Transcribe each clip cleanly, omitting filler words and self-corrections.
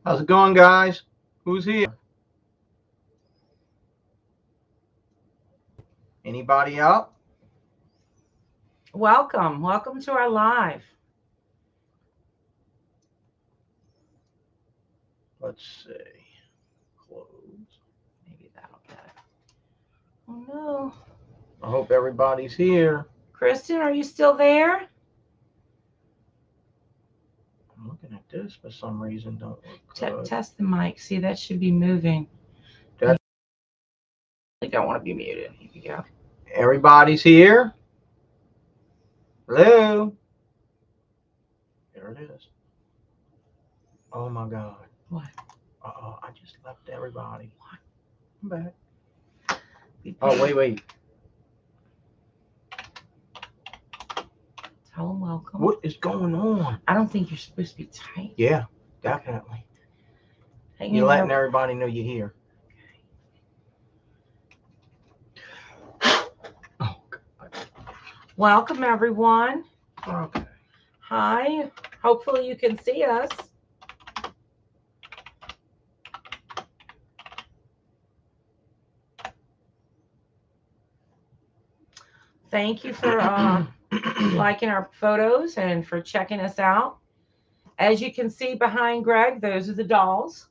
How's it going, guys? Who's here? Anybody out? Welcome to our live. Let's see. Close. Maybe that'll get it. Oh no. I hope everybody's here. Kristen, are you still there? I'm looking at this for some reason. Don't look good. Test the mic. See, that should be moving. That- I don't want to be muted. Here we go. Everybody's here. Hello. There it is. Oh my God. What? I just left everybody. What? I'm back. Oh, wait. Tell them welcome. What is going on? I don't think you're supposed to be tight. Yeah, definitely. Hang You're in letting there. everybody know you're here. Oh, God. Welcome, everyone. Okay. Hi. Hopefully you can see us. Thank you for liking our photos and for checking us out. As you can see behind Greg, those are the dolls,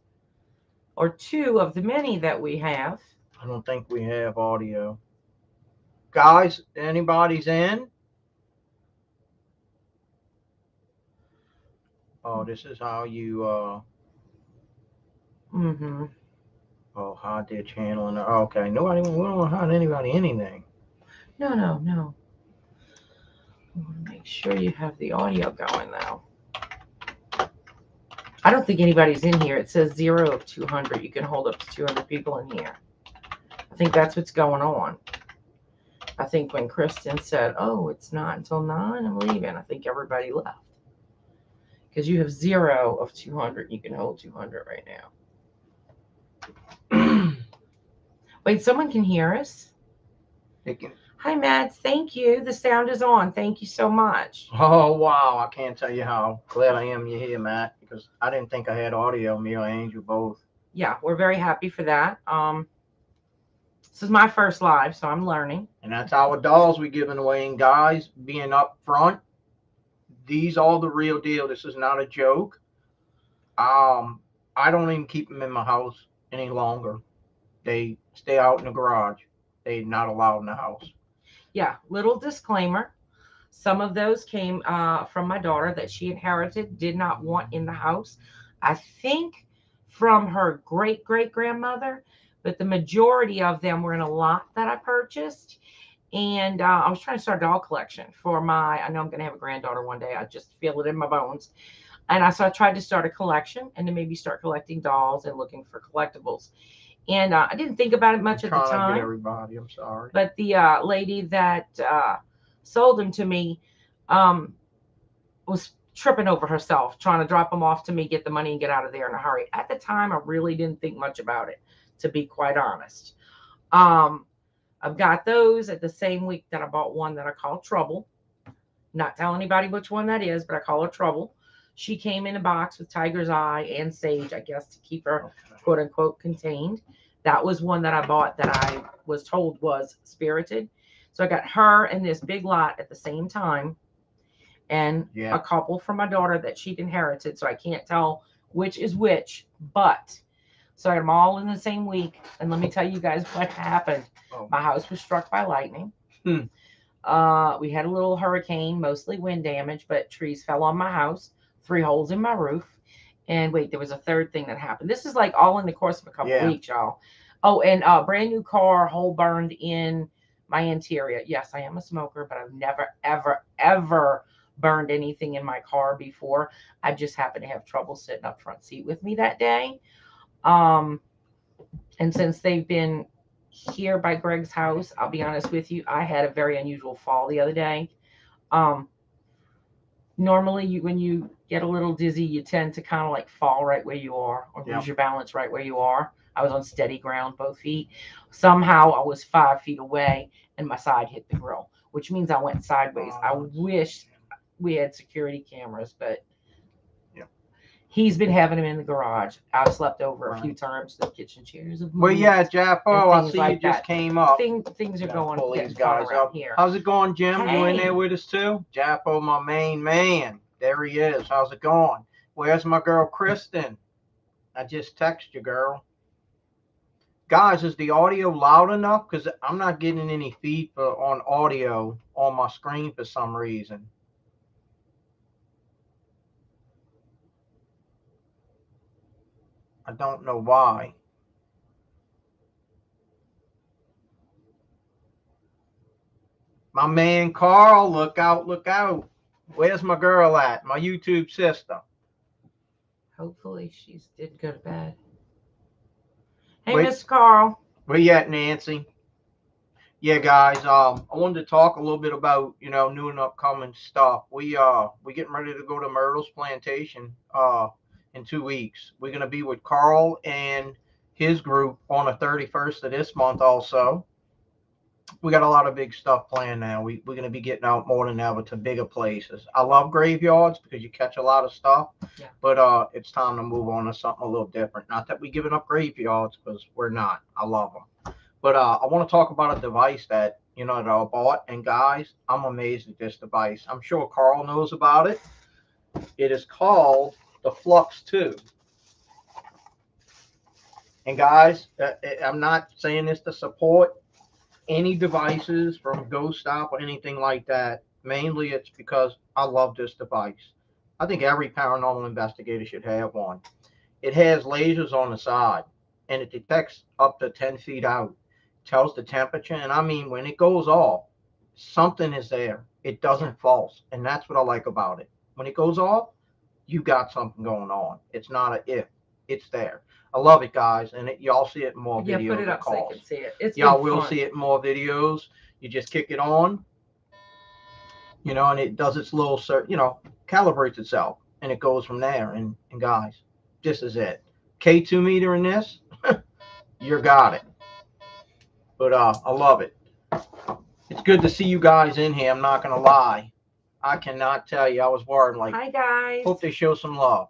or two of the many that we have. I don't think we have audio. Guys, anybody's in? Oh, this is how you hide their channel and okay. We don't want to hide anybody anything. No. I want to make sure you have the audio going though. I don't think anybody's in here. It says 0 of 200. You can hold up to 200 people in here. I think that's what's going on. I think when Kristen said, oh, it's not until 9, I'm leaving, I think everybody left. Because you have 0 of 200. You can hold 200 right now. Wait, someone can hear us? They can. Hi, Matt. Thank you. The sound is on. Thank you so much. Oh, wow. I can't tell you how glad I am you're here, Matt, because I didn't think I had audio, me or Angel both. Yeah, we're very happy for that. This is my first live, so I'm learning. And that's our dolls we giving away. And guys, being up front, these are the real deal. This is not a joke. I don't even keep them in my house any longer. They stay out in the garage. They're not allowed in the house. Yeah, little disclaimer. Some of those came from my daughter that she inherited, did not want in the house. I think from her great-great-grandmother, but the majority of them were in a lot that I purchased. And I was trying to start a doll collection for I know I'm going to have a granddaughter one day. I just feel it in my bones. And so I tried to start a collection and then maybe start collecting dolls and looking for collectibles. And I didn't think about it much at the Trying to time. get everybody, I'm sorry. But the lady that sold them to me was tripping over herself, trying to drop them off to me, get the money, and get out of there in a hurry. At the time, I really didn't think much about it, to be quite honest. I've got those at the same week that I bought one that I call Trouble. Not tell anybody which one that is, but I call her Trouble. She came in a box with Tiger's Eye and Sage, I guess, to keep her quote unquote contained. That was one that I bought that I was told was spirited. So I got her and this big lot at the same time, and a couple from my daughter that she'd inherited. So I can't tell which is which, but so I got them all in the same week. And let me tell you guys what happened. My house was struck by lightning. We had a little hurricane, mostly wind damage, but trees fell on my house, 3 holes in my roof. And wait, there was a third thing that happened. This is like all in the course of a couple weeks, y'all. Oh, and a brand new car, hole burned in my interior. Yes, I am a smoker, but I've never, ever burned anything in my car before. I just happened to have trouble sitting up front seat with me that day. And since they've been here by Greg's house, I'll be honest with you, I had a very unusual fall the other day. Normally when you get a little dizzy, you tend to kind of like fall right where you are, or lose your balance right where you are. I was on steady ground, both feet. Somehow I was 5 feet away and my side hit the grill, which means I went sideways. I wish we had security cameras, but He's been having them in the garage. I've slept over a few times. The kitchen chairs have moved. Well, yeah, Jaffo, I see like you just that. came up. Things are going Pull getting these fun guys around up here. How's it going, Jim? You in Hey. there with us too? Jaffo, my main man. There he is. How's it going? Where's my girl Kristen? I just text you, girl. Guys, is the audio loud enough? Because I'm not getting any feed on audio on my screen for some reason. I don't know why. My man Carl, look out, look out. Where's my girl at? My YouTube sister. Hopefully she didn't go to bed. Hey, Mr. Carl. Where you at, Nancy? Yeah, guys. I wanted to talk a little bit about new and upcoming stuff. We getting ready to go to Myrtle's Plantation in 2 weeks. We're gonna be with Carl and his group on the 31st of this month. Also, we got a lot of big stuff planned now. We're gonna be getting out more than ever to bigger places. I love graveyards because you catch a lot of stuff. Yeah. But it's time to move on to something a little different. Not that we're giving up graveyards, because we're not. I love them. But I want to talk about a device that that I bought. And guys, I'm amazed at this device. I'm sure Carl knows about it. It is called the Flux 2. And guys, I'm not saying this to support any devices from Ghost Stop or anything like that. Mainly it's because I love this device. I think every paranormal investigator should have one. It has lasers on the side, and it detects up to 10 feet out. Tells the temperature, and I mean, when it goes off, something is there. It doesn't false, and that's what I like about it. When it goes off, you got something going on. It's not a if, it's there. I love it, guys, and y'all see it in more videos. Yeah, put it up so you can see it. Y'all will see it in more videos. You just kick it on, and it does its little calibrates itself, and it goes from there. And guys, this is it. K2 meter in this, you got it. But I love it. It's good to see you guys in here. I'm not gonna lie. I cannot tell you. I was worried. Like, hi guys. Hope they show some love.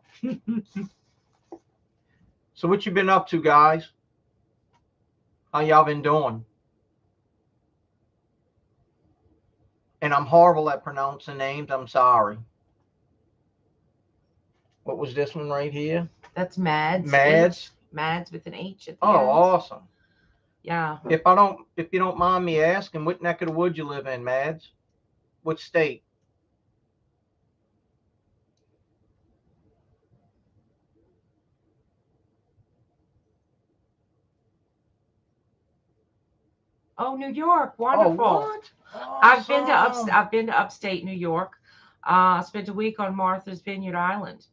So what you been up to, guys? How y'all been doing? And I'm horrible at pronouncing names. I'm sorry. What was this one right here? That's Mads. Mads. Mads with an H at the end. Oh, awesome. Yeah. If you don't mind me asking, what neck of the woods you live in, Mads? What state? Oh, New York. Wonderful. Oh, what? Awesome. I've been to upstate New York. Spent a week on Martha's Vineyard Island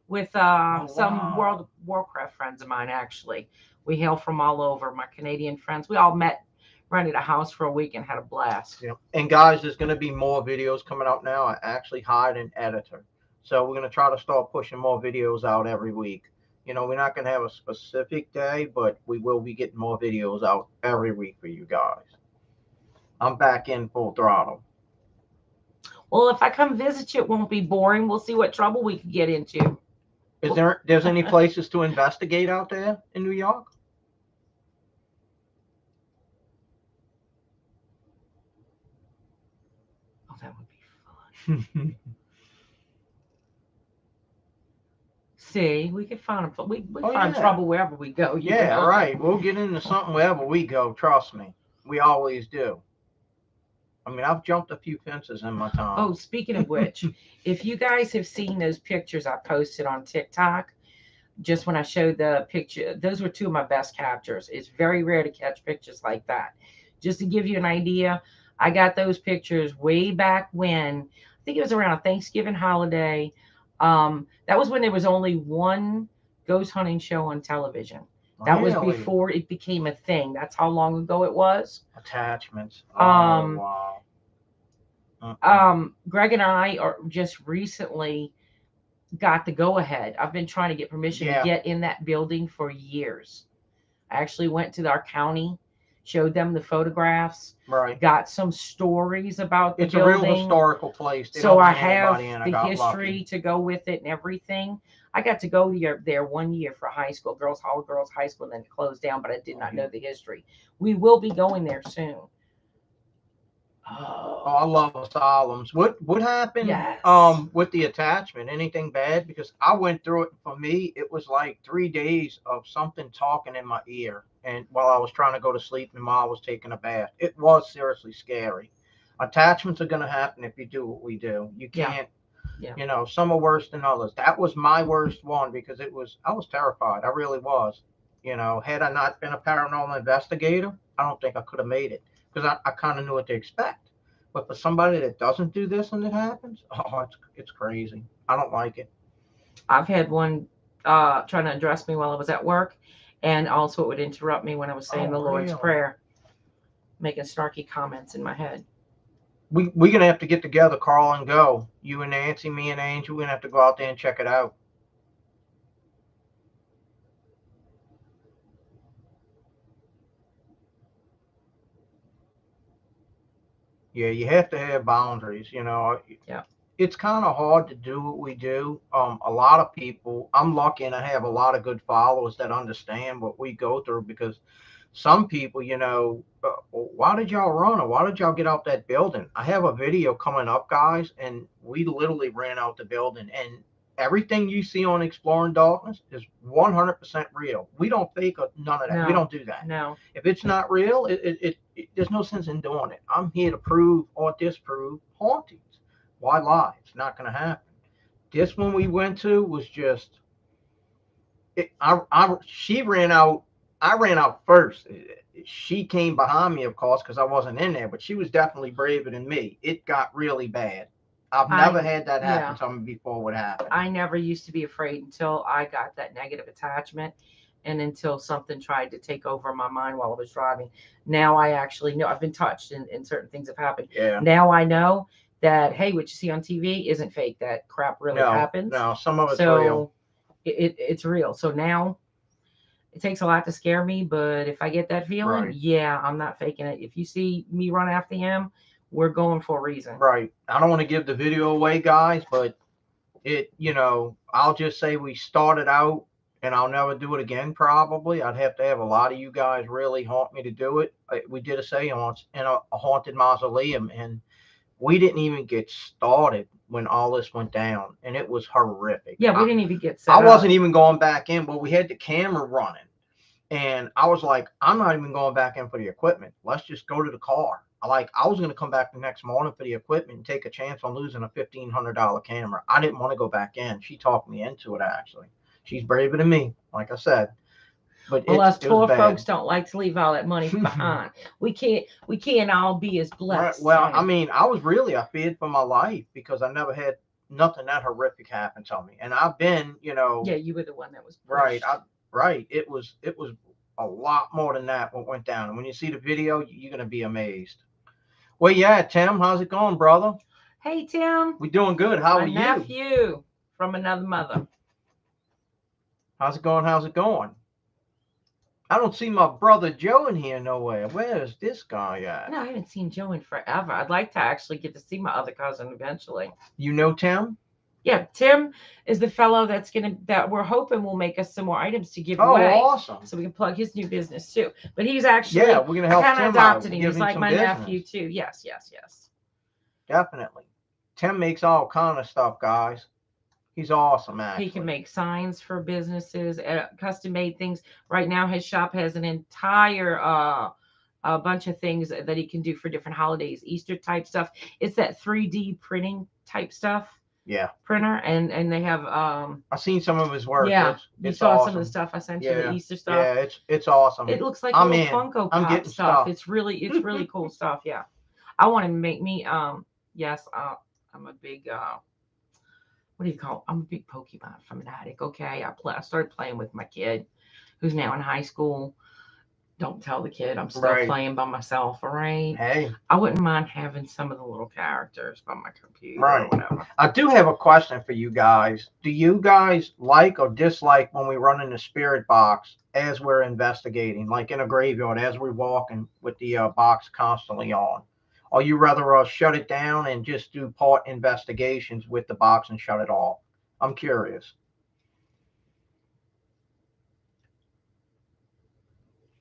with some World of Warcraft friends of mine. Actually, we hail from all over. My Canadian friends. We all met, rented a house for a week, and had a blast. Yeah. And guys, there's going to be more videos coming out now. I actually hired an editor, so we're going to try to start pushing more videos out every week. We're not going to have a specific day, but we will be getting more videos out every week for you guys. I'm back in full throttle. Well, if I come visit you, it won't be boring. We'll see what trouble we can get into. There's any places to investigate out there in New York? Oh, that would be fun. See, we could find find trouble wherever we go. Yeah, right. We'll get into something wherever we go. Trust me, we always do. I mean, I've jumped a few fences in my time. Oh, speaking of which, if you guys have seen those pictures I posted on TikTok, just when I showed the picture, those were two of my best captures. It's very rare to catch pictures like that. Just to give you an idea, I got those pictures way back when, I think it was around a Thanksgiving holiday. That was when there was only one ghost hunting show on television. That was before it became a thing. That's how long ago it was. Attachments. Oh, wow. Greg and I are just recently got the go ahead. I've been trying to get permission to get in that building for years. I actually went to our county showed them the photographs, Right. got some stories about the It's a real building. historical place. They So don't I let have anybody in. I the got history lucky. to go with it and everything. I got to go there 1 year for high school, all girls high school, and then it closed down, but I did not know the history. We will be going there soon. Oh, I Oh, love asylums. What happened yes. with the attachment? Anything bad? Because I went through it. For me, it was like 3 days of something talking in my ear, and while I was trying to go to sleep, and while I was taking a bath, it was seriously scary. Attachments are gonna happen if you do what we do. You Yeah. can't. Yeah. Some are worse than others. That was my worst one because I was terrified. I really was. Had I not been a paranormal investigator, I don't think I could have made it because I kind of knew what to expect. But for somebody that doesn't do this and it happens, oh, it's crazy. I don't like it. I've had one trying to address me while I was at work, and also it would interrupt me when I was saying Oh, the Lord's really? Prayer, making snarky comments in my head. We're gonna have to get together, Carl, and go. You and Nancy, me and Angel. We're gonna have to go out there and check it out. Yeah, you have to have boundaries. Yeah. It's kind of hard to do what we do. A lot of people, I'm lucky and I have a lot of good followers that understand what we go through because some people, why did y'all run or why did y'all get out that building? I have a video coming up, guys, and we literally ran out the building. And everything you see on Exploring Darkness is 100% real. We don't fake none of that. We No. don't do that. No. If it's not real, there's no sense in doing it. I'm here to prove or disprove hauntings. Why lie? It's not going to happen. This one we went to was just she ran out. I ran out first. She came behind me, of course, because I wasn't in there, but she was definitely braver than me. It got really bad. I've never I had that happen yeah. to me before. What happened? I never used to be afraid until I got that negative attachment and until something tried to take over my mind while I was driving. Now I actually know I've been touched and certain things have happened. Yeah. Now I know that, hey, what you see on TV isn't fake. That crap really No, happens. no, some of it's real. So it's real. So now it takes a lot to scare me, but if I get that feeling, Right. yeah, I'm not faking it. If you see me run after him, we're going for a reason. Right. I don't want to give the video away, guys, but I'll just say we started out and I'll never do it again, probably. I'd have to have a lot of you guys really haunt me to do it. We did a seance in a haunted mausoleum, and we didn't even get started when all this went down, and it was horrific. Yeah, we didn't even get I set wasn't up. even going back in, but we had the camera running. And I was like, I'm not even going back in for the equipment. Let's just go to the car. I was going to come back the next morning for the equipment and take a chance on losing a $1,500 camera. I didn't want to go back in. She talked me into it, actually. She's braver than me, like I said. But Well, us it was poor bad. folks don't like to leave all that money behind. We can't all be as Right. blessed. Well, I Hey. mean, I feared for my life because I never had nothing that horrific happen to me. And I've been, Yeah, you were the one that was right. pushed. Right. It was a lot more than that what went down. And when you see the video, you're gonna be amazed. Well, yeah, Tim, how's it going, brother? Hey, Tim, We doing good. How my are you? nephew from another mother. How's it going? How's it going? I don't see my brother Joe in here nowhere. Where is this guy at? No, I haven't seen Joe in forever. I'd like to actually get to see my other cousin eventually. You know Tim? Yeah, Tim is the fellow that we're hoping will make us some more items to give Oh, away, awesome. so we can plug his new business too. But he's Yeah, actually, we're gonna I help kind of Tim out. adopted We'll him. give He's him like some my nephew business. too. Yes, yes, yes. Definitely. Tim makes all kind of stuff, guys. He's awesome, He can actually. make signs for businesses, custom made things. Right now, his shop has an entire a bunch of things that he can do for different holidays, Easter type stuff. It's that 3D printing type stuff Yeah. printer, and they have I've seen some of his work. yeah. You It's saw some of the awesome. stuff I sent you, the Yeah. Easter stuff. Yeah, it's awesome. It looks like I'm little in. Funko I'm Pop getting stuff. stuff. It's really cool stuff. Yeah, I want to make me yes, I'm a big what do you call it? I'm a big Pokemon fanatic. Okay, I started playing with my kid who's now in high school. Don't tell the kid I'm still Right. playing by myself, all right? Hey. I wouldn't mind having some of the little characters by my computer or Right. whatever. I do have a question for you guys. Do you guys like or dislike when we run in the spirit box as we're investigating, like in a graveyard, as we're walking with the box constantly on? Or you rather shut it down and just do part investigations with the box and shut it off? I'm curious.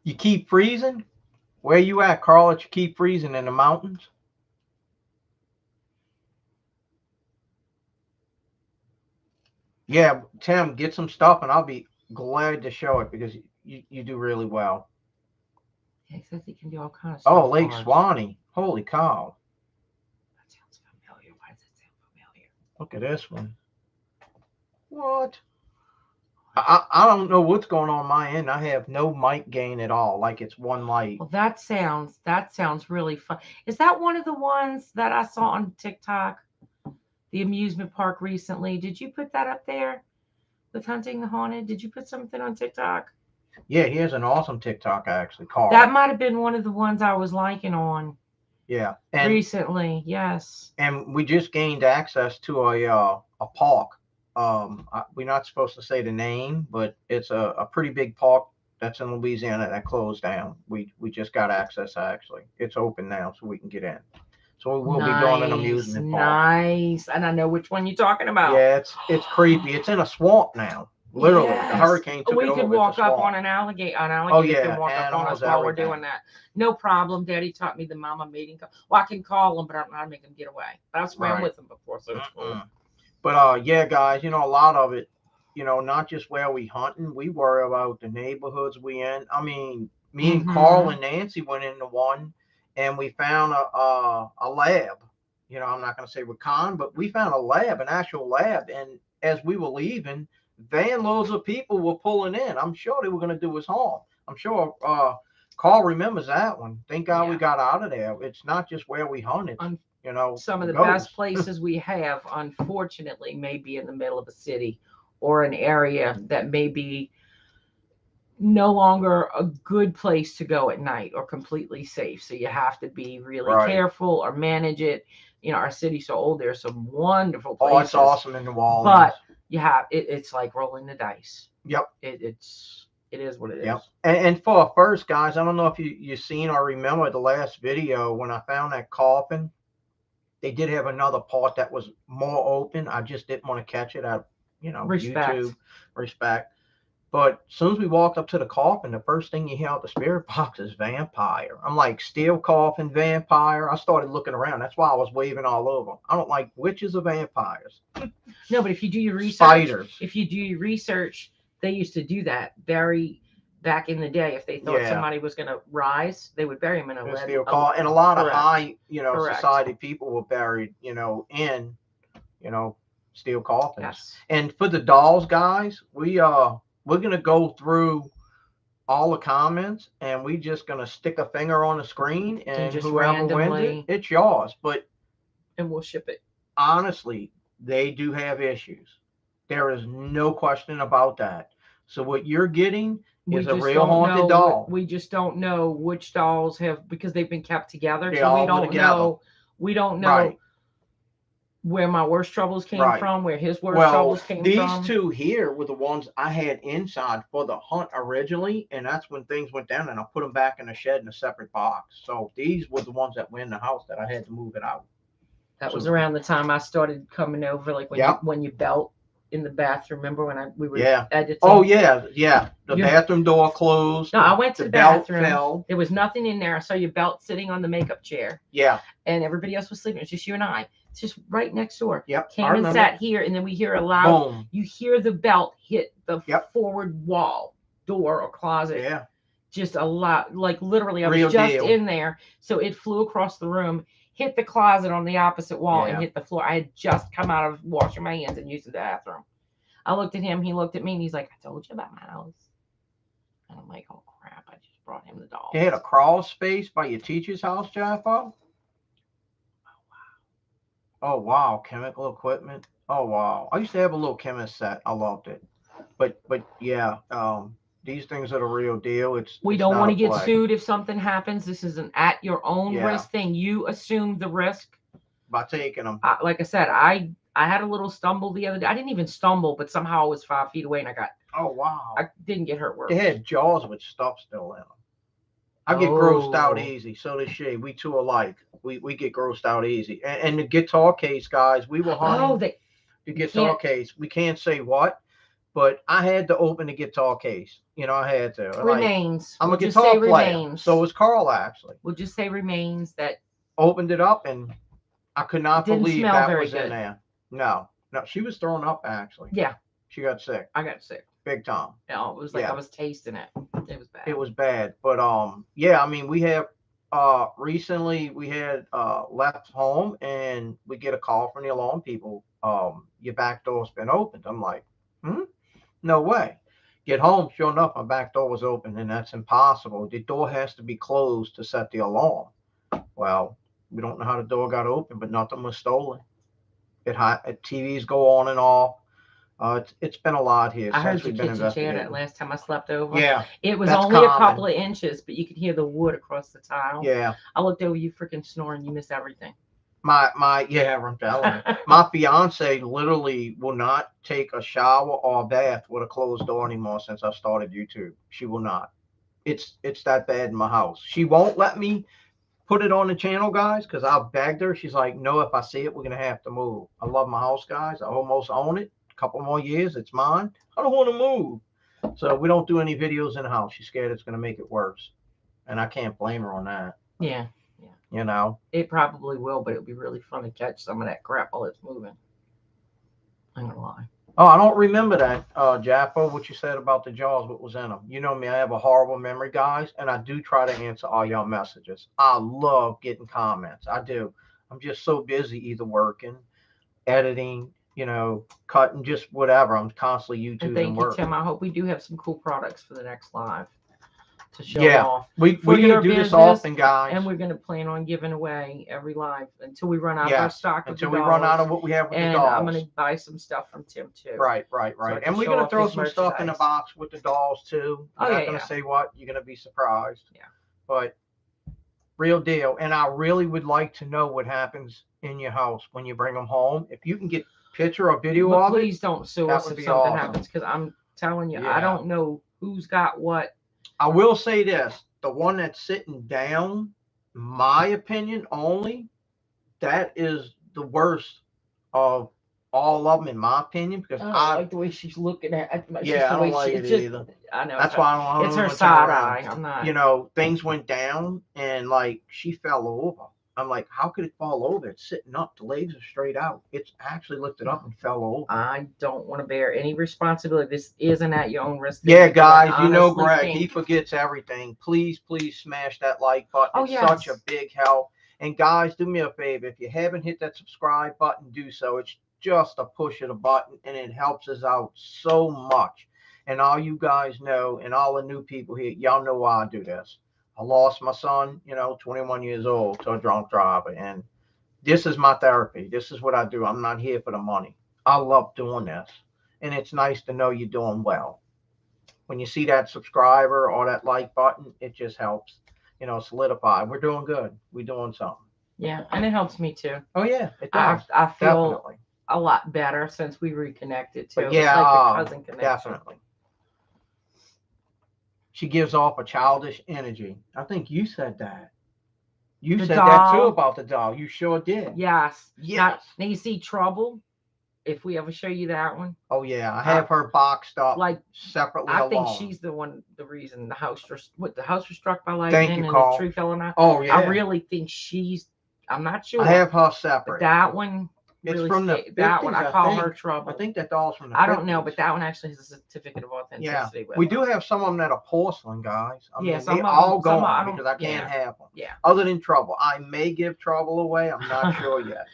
You keep freezing? Where you at, Carl? That you keep freezing in the mountains? Yeah, Tim, get some stuff and I'll be glad to show it because you do really well. Yeah, he says he can do all kind of Oh, stuff Lake for us. Swanee. Holy cow. That sounds familiar. Why does it sound familiar? Look at this one. What? I don't know what's going on my end. I have no mic gain at all. Like it's one light. Well, that sounds really fun. Is that one of the ones that I saw on TikTok? The amusement park recently. Did you put that up there with Hunting the Haunted? Did you put something on TikTok? Yeah, he has an awesome TikTok actually, That Carl. might have been one of the ones I was liking on Yeah, recently. Yes. and we just gained access to a park. We're not supposed to say the name, but it's a pretty big park that's in Louisiana that closed down. We just got access actually. It's open now, so we can get in. So we will be doing an Nice, amusement park. nice. And I know which one you're talking about. Yeah, it's creepy. It's in a swamp now. Literally, the Yes. hurricane took it We could over. It's a walk up on swamp. an alligator. An Oh alligator can yeah, walk up on us animals, while we're doing everything. that. No problem. Daddy taught me the mama meeting. Well, I can call them, but I don't know how to make them get away. But I've swam Right. with them before, so it's cool. But yeah, guys, a lot of it, not just where we hunting, we worry about the neighborhoods we in. I mean, me and Carl Mm-hmm. and Nancy went into one, and we found a lab. I'm not going to say Wakan, but we found a lab, an actual lab, and as we were leaving, van loads of people were pulling in. I'm sure they were going to do us harm. I'm sure Carl remembers that one. Thank God we Yeah. got out of there. It's not just where we hunt; it's Some of the the best ghosts. places we have, unfortunately, may be in the middle of a city or an area that may be no longer a good place to go at night or completely safe. So you have to be really Right. careful or manage it. Our city's so old. There's some wonderful Oh, it's places, awesome in New Orleans. but it's like rolling the dice. Yep. It is what it Yep. is. And for first, guys, I don't know if you seen or remember the last video when I found that coffin. They did have another part that was more open. I just didn't want to catch it out, Respect. YouTube respect. But as soon as we walked up to the coffin, the first thing you hear out the spirit box is vampire. I'm like, steel coffin, vampire. I started looking around. That's why I was waving all over. I don't like witches or vampires. No, but if you do your research, Spiders. They used to do that very back in the day. If they thought Yeah. somebody was going to rise, they would bury him in a lead. Steel coffin. And a lot of Correct. high, Correct. society people were buried, in, steel coffins. Yes. And for the dolls, guys, we're gonna go through all the comments and we just gonna stick a finger on the screen and just whoever wins randomly, it's yours. But and we'll ship it. honestly, they do have issues. There is no question about that. So what you're getting is a real haunted doll. We just don't know which dolls have, because they've been kept together. They So all we were don't together. know. We don't know Right. where my worst troubles came Right. from, where his worst Well, troubles came these from. two here were the ones I had inside for the hunt originally, and that's when things went down, and I put them back in the shed in a separate box. So these were the ones that were in the house that I had to move it out. That So- was around the time I started coming over, like when Yep. you belt in the bathroom. Remember when we were Yeah. editing? Oh yeah. The You- bathroom door closed. No, I went to the belt bathroom. fell. There was nothing in there. I saw your belt sitting on the makeup chair, Yeah. and everybody else was sleeping. It's just you and I. It's just right next door. Yep. Came I and remember. sat here, and then we hear a loud. Boom. You hear the belt hit the Yep. forward wall, door, or closet. Yeah. Just a lot, like literally, I was Real just deal. in there, so it flew across the room, hit the closet on the opposite wall, Yeah. and hit the floor. I had just come out of washing my hands and using the bathroom. I looked at him, he looked at me, and he's like, "I told you about my house." And I'm like, "Oh crap! I just brought him the doll." They had a crawl space by your teacher's house, Jaffa. Oh wow, chemical equipment. Oh wow, I used to have a little chemist set. I loved it. But yeah, These things are the real deal. We it's don't not want a to get play. sued if something happens. This is an at your own Yeah. risk thing. You assume the risk. By taking them. Like I said, I had a little stumble the other day. I didn't even stumble, but somehow I was 5 feet away and Oh wow. I didn't get hurt worse. They had jaws with stuff still in them. I get grossed out Oh. easy. So does she. We two alike. We get grossed out easy. And the guitar case, guys, we were hunting Oh, the guitar case. We can't say what, but I had to open the guitar case. You know, I had to. Like, remains. I'm We'll a just guitar say player. remains. So was Carl actually. We'll just say remains that Opened it up and I could not didn't believe smell that very was in good. there. No, she was throwing up actually. Yeah. She got sick. I got sick. Big time. No, it was like Yeah. I was tasting it. It was bad. It was bad. But yeah, I mean we have recently we had left home and we get a call from the alarm people. Your back door's been opened. I'm like, no way. Get home, sure enough, my back door was open, and that's impossible. The door has to be closed to set the alarm. Well, we don't know how the door got open, but nothing was stolen. TVs go on and off. It's been a lot here I heard since your we've been kitchen chair investigating. that last time I slept over. Yeah, it was that's only a common. couple of inches, but you could hear the wood across the tile. Yeah, I looked over, you freaking snoring. You miss everything. Yeah, I'm telling you. My fiance literally will not take a shower or a bath with a closed door anymore since I started YouTube. She will not. It's that bad in my house. She won't let me put it on the channel, guys, because I've begged her. She's like, no, if I see it, we're gonna have to move. I love my house, guys. I almost own it. A couple more years, it's mine. I don't want to move. So we don't do any videos in the house. She's scared it's gonna make it worse. And I can't blame her on that. Yeah. You know, it probably will, but it'll be really fun to catch some of that crap while it's moving. I'm gonna lie. Oh, I don't remember that, Jaffa, what you said about the jaws, what was in them. You know me, I have a horrible memory, guys, and I do try to answer all y'all messages. I love getting comments. I do. I'm just so busy either working, editing, cutting, just whatever. I'm constantly YouTubing and thank you, work. Tim. I hope we do have some cool products for the next live to show off. We're going to do this often, guys. And we're going to plan on giving away every live until we run out of our stock. Until we run out of what we have with the dolls. And I'm going to buy some stuff from Tim, too. Right. So and we're going to throw some stuff in the box with the dolls, too. I'm not going to say what. You're going to be surprised. Yeah. But real deal. And I really would like to know what happens in your house when you bring them home. If you can get picture or video of it. Please don't sue us if something happens, because I'm telling you, I don't know who's got what. I will say this, the one that's sitting down, my opinion only, that is the worst of all of them, in my opinion, because I like the way she's looking at it. I don't like it either. I know. That's why I don't it's her side eye. I'm not. Things went down and like she fell over. I'm like, how could it fall over? It's sitting up. The legs are straight out. It's actually lifted up and fell over. I don't want to bear any responsibility. This isn't at your own risk. Yeah, guys, Greg, he forgets everything. Please smash that like button. It's such a big help. And guys, do me a favor. If you haven't hit that subscribe button, do so. It's just a push of the button, and it helps us out so much. And all you guys know, and all the new people here, y'all know why I do this. I lost my son, 21 years old, to a drunk driver. And this is my therapy. This is what I do. I'm not here for the money. I love doing this. And it's nice to know you're doing well. When you see that subscriber or that like button, it just helps, solidify. We're doing good. We're doing something. Yeah, and it helps me too. Oh, yeah, it does. I feel a lot better since we reconnected too. But yeah, it's like the cousin connection. Definitely. She gives off a childish energy. I think you said that. You said that too about the doll. You sure did. Yes. Now you see Trouble. If we ever show you that one. Oh yeah, I have her boxed up like separately. I think she's the reason the house was struck by lightning. Thank you, and Carl. the tree fell on. Oh yeah. I really think I'm not sure. I have her separate. But that one. It's really from the 50s, that one. I call her Trouble. I think that doll's from the 50s. I don't know, but that one actually has a certificate of authenticity. Yeah, we do have some of them that are porcelain, guys. I mean, some they all go gone because I can't have them. Yeah. Other than Trouble, I may give Trouble away. I'm not sure yet.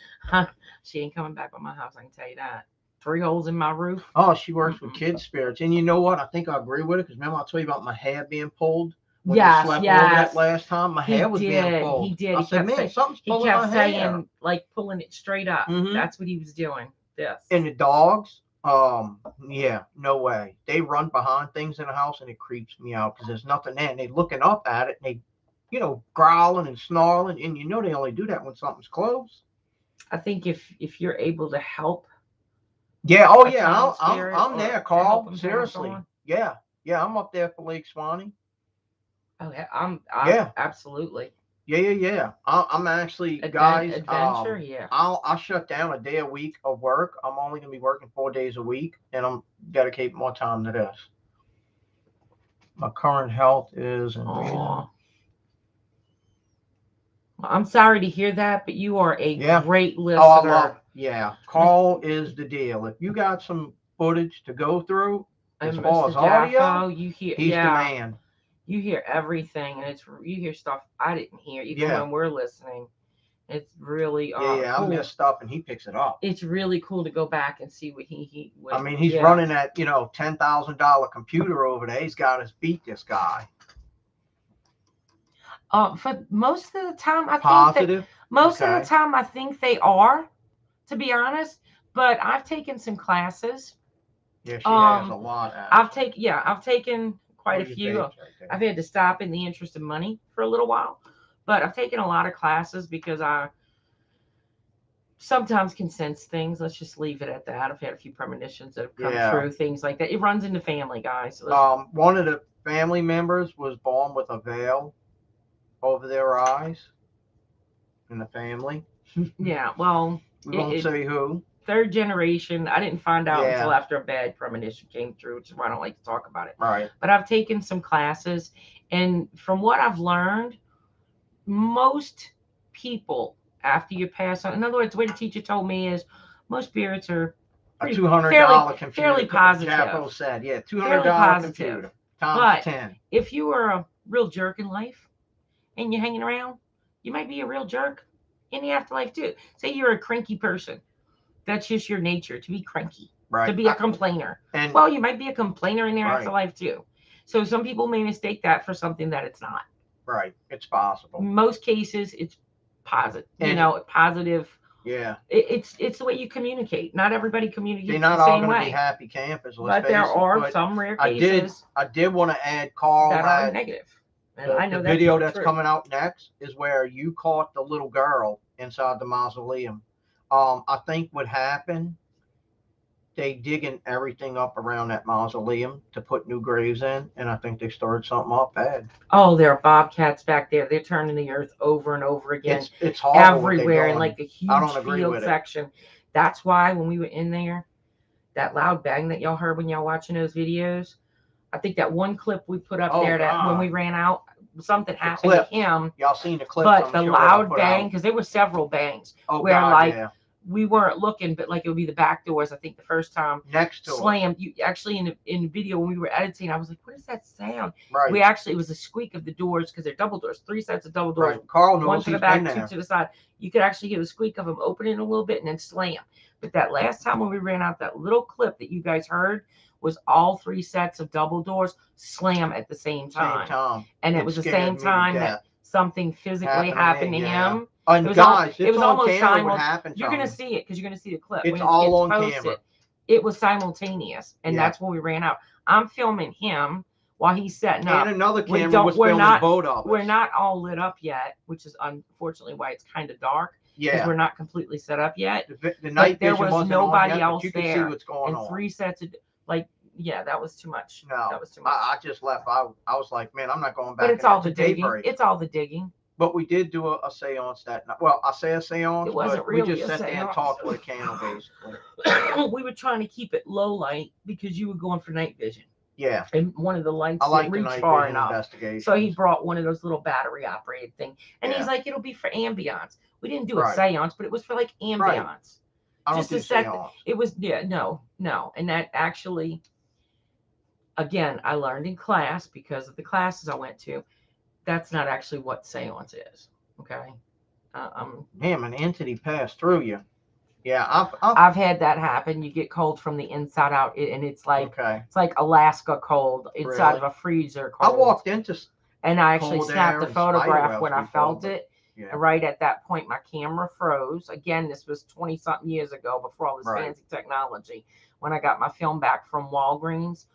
She ain't coming back on my house. I can tell you that. 3 holes in my roof. Oh, she works with kid spirits, and you know what? I think I agree with it because remember I told you about my hair being pulled. When you slept over that last time, my hair was being pulled. He did. I said, man, something's pulling my hair. He kept saying, like, pulling it straight up. Mm-hmm. That's what he was doing. Yes. And the dogs, Yeah, no way. They run behind things in the house and it creeps me out because there's nothing there. And they looking up at it and they, growling and snarling. And they only do that when something's close. I think if you're able to help Yeah. Oh a yeah. kind I'm spirit I'm or there, to help Carl. them pass Seriously. on. Yeah. Yeah. I'm up there for Lake Swanee. Oh, yeah, I'm Yeah. absolutely Yeah. I'm actually, guys. adventure. Yeah. I'll shut down a day a week of work. I'm only gonna be working 4 days a week, and I'm dedicate more time to this. My current health is in reason. Oh, I'm sorry to hear that, but you are a Yeah. great Oh, I love. listener. Yeah, Carl is the deal. If you got some footage to go through, as And far Mr. as audio, Jaffo, you hear, he's the yeah, man. you hear everything, and you hear stuff I didn't hear, even Yeah. when we're listening. It's really Yeah. I cool. messed up, and he picks it up. It's really cool to go back and see what I mean, he's yeah. running that $10,000 computer over there. He's got us beat, this guy. For most of the time, Positive. Most of Okay. the time I think they are, to be honest. But I've taken some classes. Yeah, she has a lot. I've taken quite a your few. dates right there. I've had to stop in the interest of money for a little while, but I've taken a lot of classes because I sometimes can sense things. Let's just leave it at that. I've had a few premonitions that have come Yeah. true, things like that. It runs into family, guys. One of the family members was born with a veil over their eyes in the family. Yeah, well, We won't say who. third generation. I didn't find out Yeah. until after a bad premonition came through, which is why I don't like to talk about it. Right. But I've taken some classes, and from what I've learned, most people after you pass on, in other words, the way the teacher told me is most spirits are A pretty, $200 computer. fairly positive. Japo said, yeah, Fairly $200 positive. computer times But 10. if you are a real jerk in life and you're hanging around, you might be a real jerk in the afterlife too. Say you're a cranky person. That's just your nature, to be cranky, Right. to be a complainer. And well, you might be a complainer in their Right. afterlife too. So some people may mistake that for something that it's not. right, it's possible. Most cases, it's positive. And- Positive. Yeah, It's the way you communicate. Not everybody communicates they're not the all same going to way. be happy campers. But there are some rare cases I did want to add, Carl, that are that negative. And I know the that's video not that's true. coming out next is where you caught the little girl inside the mausoleum. I think what happened, they digging everything up around that mausoleum to put new graves in, and I think they stirred something up bad. Oh, there are bobcats back there. They're turning the earth over and over again. It's horrible everywhere in what like a I huge don't agree field with it. section. That's why when we were in there, that loud bang that y'all heard when y'all watching those videos, I think that one clip we put up there that when we ran out, something happened to him. Y'all seen the clip? But the loud bang, because there were several bangs where we weren't looking, but like it would be the back doors. I think the first time next to slammed. You actually in the video when we were editing, I was like, "What is that sound?" Right. It was a squeak of the doors because they're double doors, 3 sets of double doors. Right. Carl knows one to the back, 2 to the side. You could actually hear the squeak of them opening a little bit and then slam. But that last time when we ran out, that little clip that you guys heard was all 3 sets of double doors slam at the same time. And it was the same time that something physically happened to him. And it was guys, it was almost simultaneous. You're going to see it because you're going to see the clip. It's all on camera. It was simultaneous, and that's when we ran out. I'm filming him while he's setting up. And another camera was filming both of us. We're not all lit up yet, which is unfortunately why it's kind of dark. Yeah. Because we're not completely set up yet. The night there was nobody else you can there. See what's going on. 3 sets of that was too much. No, that was too much. I just left. I was like, man, I'm not going back. But it's all the digging. It's all the digging. But we did do a seance that night. Well, I say a seance, it wasn't but really we just sat there and talked with a candle, basically. We were trying to keep it low light because you were going for night vision. Yeah. And one of the lights didn't reach reach far enough. So he brought one of those little battery operated thing. And he's like, it'll be for ambiance. We didn't do a seance, but it was for like ambiance. Right. I don't just do to set seance. It was no. And that actually, again, I learned in class because of the classes I went to. That's not actually what seance is. Okay. Damn, an entity passed through you. Yeah, I've had that happen. You get cold from the inside out, and it's like it's like Alaska cold inside of a freezer cold. I walked into and I actually snapped a photograph when I felt it. Yeah. And right at that point, my camera froze. Again, this was 20 something years ago before all this Right. fancy technology. When I got my film back from Walgreens,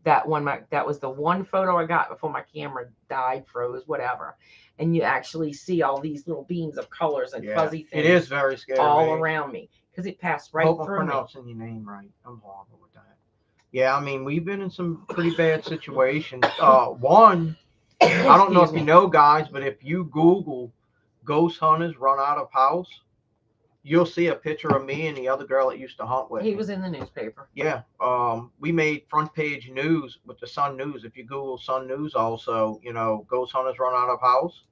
that was the one photo I got before my camera died, froze, whatever. And you actually see all these little beams of colors and Yeah. fuzzy things. It is very scary. All around me because it passed right Hope I'm through me. pronouncing your name right. I'm horrible with that. Yeah, I mean, we've been in some pretty bad situations. One, I don't know if Excuse you me. know, guys, but if you Google ghost hunters run out of house, you'll see a picture of me and the other girl that used to hunt with He me. was in the newspaper. Yeah. We made front page news with the Sun News. If you Google Sun News, also, you know, ghost hunters run out of house.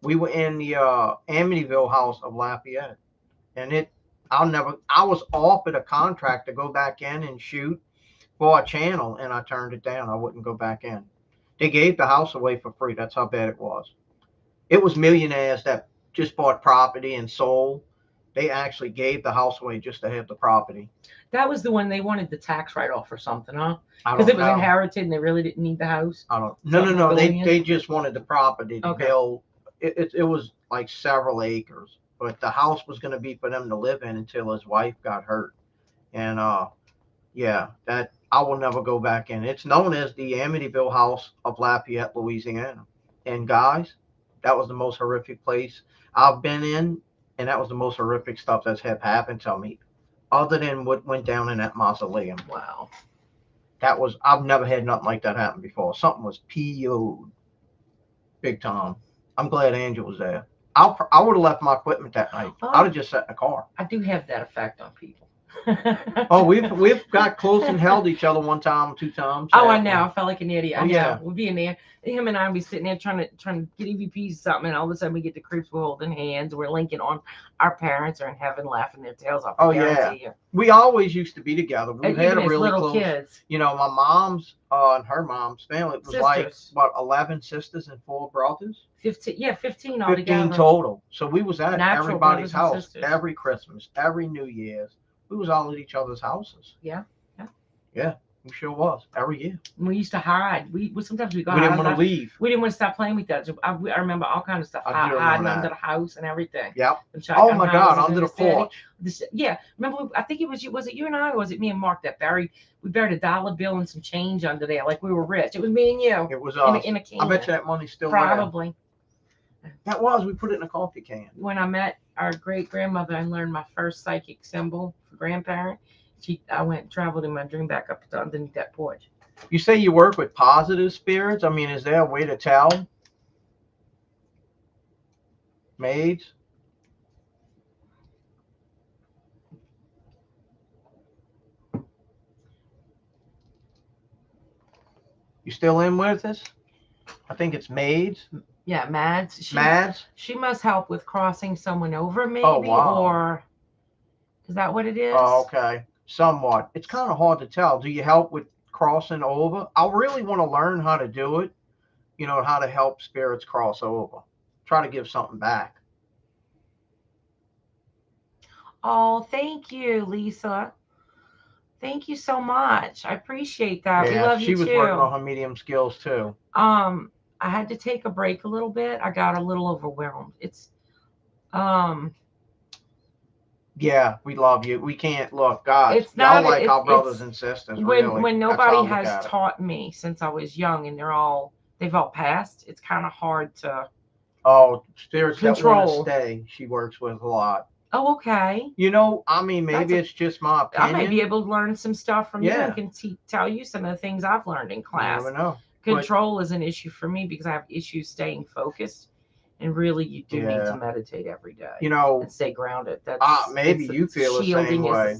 We were in the Amityville house of Lafayette, and I was offered a contract to go back in and shoot for a channel, and I turned it down. I wouldn't go back in. They gave the house away for free. That's how bad it was. It was millionaires that just bought property and sold. They actually gave the house away just to have the property. That was the one they wanted the tax write off or something, huh? I Because don't it was know. inherited and they really didn't need the house. I don't. Something No. going in? They just wanted the property to Okay. build. It was like several acres, but the house was going to be for them to live in until his wife got hurt. And yeah, that I will never go back in. It's known as the Amityville House of Lafayette, Louisiana. And guys, that was the most horrific place I've been in, and that was the most horrific stuff that's have happened to me, other than what went down in that mausoleum. Wow. I've never had nothing like that happen before. Something was PO'd big time. I'm glad Angel was there. I would have left my equipment that night. Oh. I'd have just sat in the car. I do have that effect on people. Oh, we've got close and held each other one time, two times. Oh, I know. I felt like an idiot. Oh, I know. yeah. We'd be in there. Him and I would be sitting there trying to get EVPs or something, and all of a sudden we get the creeps. We're holding hands. We're linking on. Our parents are in heaven, laughing their tails off. Oh, yeah. You. We always used to be together. We had Even a as really little close. kids. You know, my mom's and her mom's family was Sisters. like what 11 sisters and 4 brothers. 15. Yeah, 15 altogether. 15 total. So we was at Natural everybody's brothers and house sisters. every Christmas, every New Year's. We was all at each other's houses. Yeah. Yeah, we sure was every year. We used to hide. We sometimes we go. We didn't hide. want to leave. We didn't want to stop playing with that. I remember all kinds of stuff. I do remember Hiding that. under the house and everything. Yep. And Oh my God, houses under in the porch. Yeah, remember? I think it was you. Was it you and I, or was it me and Mark that buried? We buried a dollar bill and some change under there, like we were rich. It was me and you. It was us. In a can. I bet you that money's still Probably. there. That was. We put it in a coffee can. When I met our great grandmother, I learned my first psychic symbol for grandparent. I went and traveled in my dream back up to underneath that porch. You say you work with positive spirits. I mean, is there a way to tell? Maids? You still in with us? I think it's maids. Yeah, Mads. Mads? She must help with crossing someone over, maybe, Oh, wow. or is that what it is? Oh, okay. Somewhat. It's kind of hard to tell. Do you help with crossing over? I really want to learn how to do it. You know, how to help spirits cross over. Try to give something back. Oh, thank you, Lisa. Thank you so much. I appreciate that. Yeah, We love she you was too. working on her medium skills too. I had to take a break a little bit. I got a little overwhelmed. It's Yeah, we love you. We can't look, guys. It's not- Y'all like it's- our brothers it's- and sisters. when really. when That's how I nobody look at has it. taught me since I was young, and they've all passed. It's kind of hard to. Oh, spirits that want Control. to stay. She works with a lot. Oh, okay. You know, I mean, maybe That's it's just my I opinion. may be able to learn some stuff from you Yeah. and can tell you some of the things I've learned in You class. never know. Control is an issue for me because I have issues staying focused, and really, you do need Yeah. to meditate every day You know, and stay grounded. That's maybe you feel the same shielding way.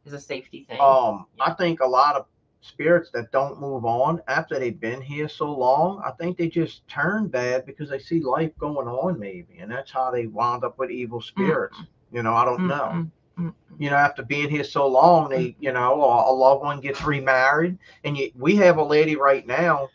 is a safety thing. I think a lot of spirits that don't move on after they've been here so long, I think they just turn bad because they see life going on, maybe, and that's how they wound up with evil spirits. You know, I don't know. You know, after being here so long, they, you know, a loved one gets remarried, and we have a lady right now.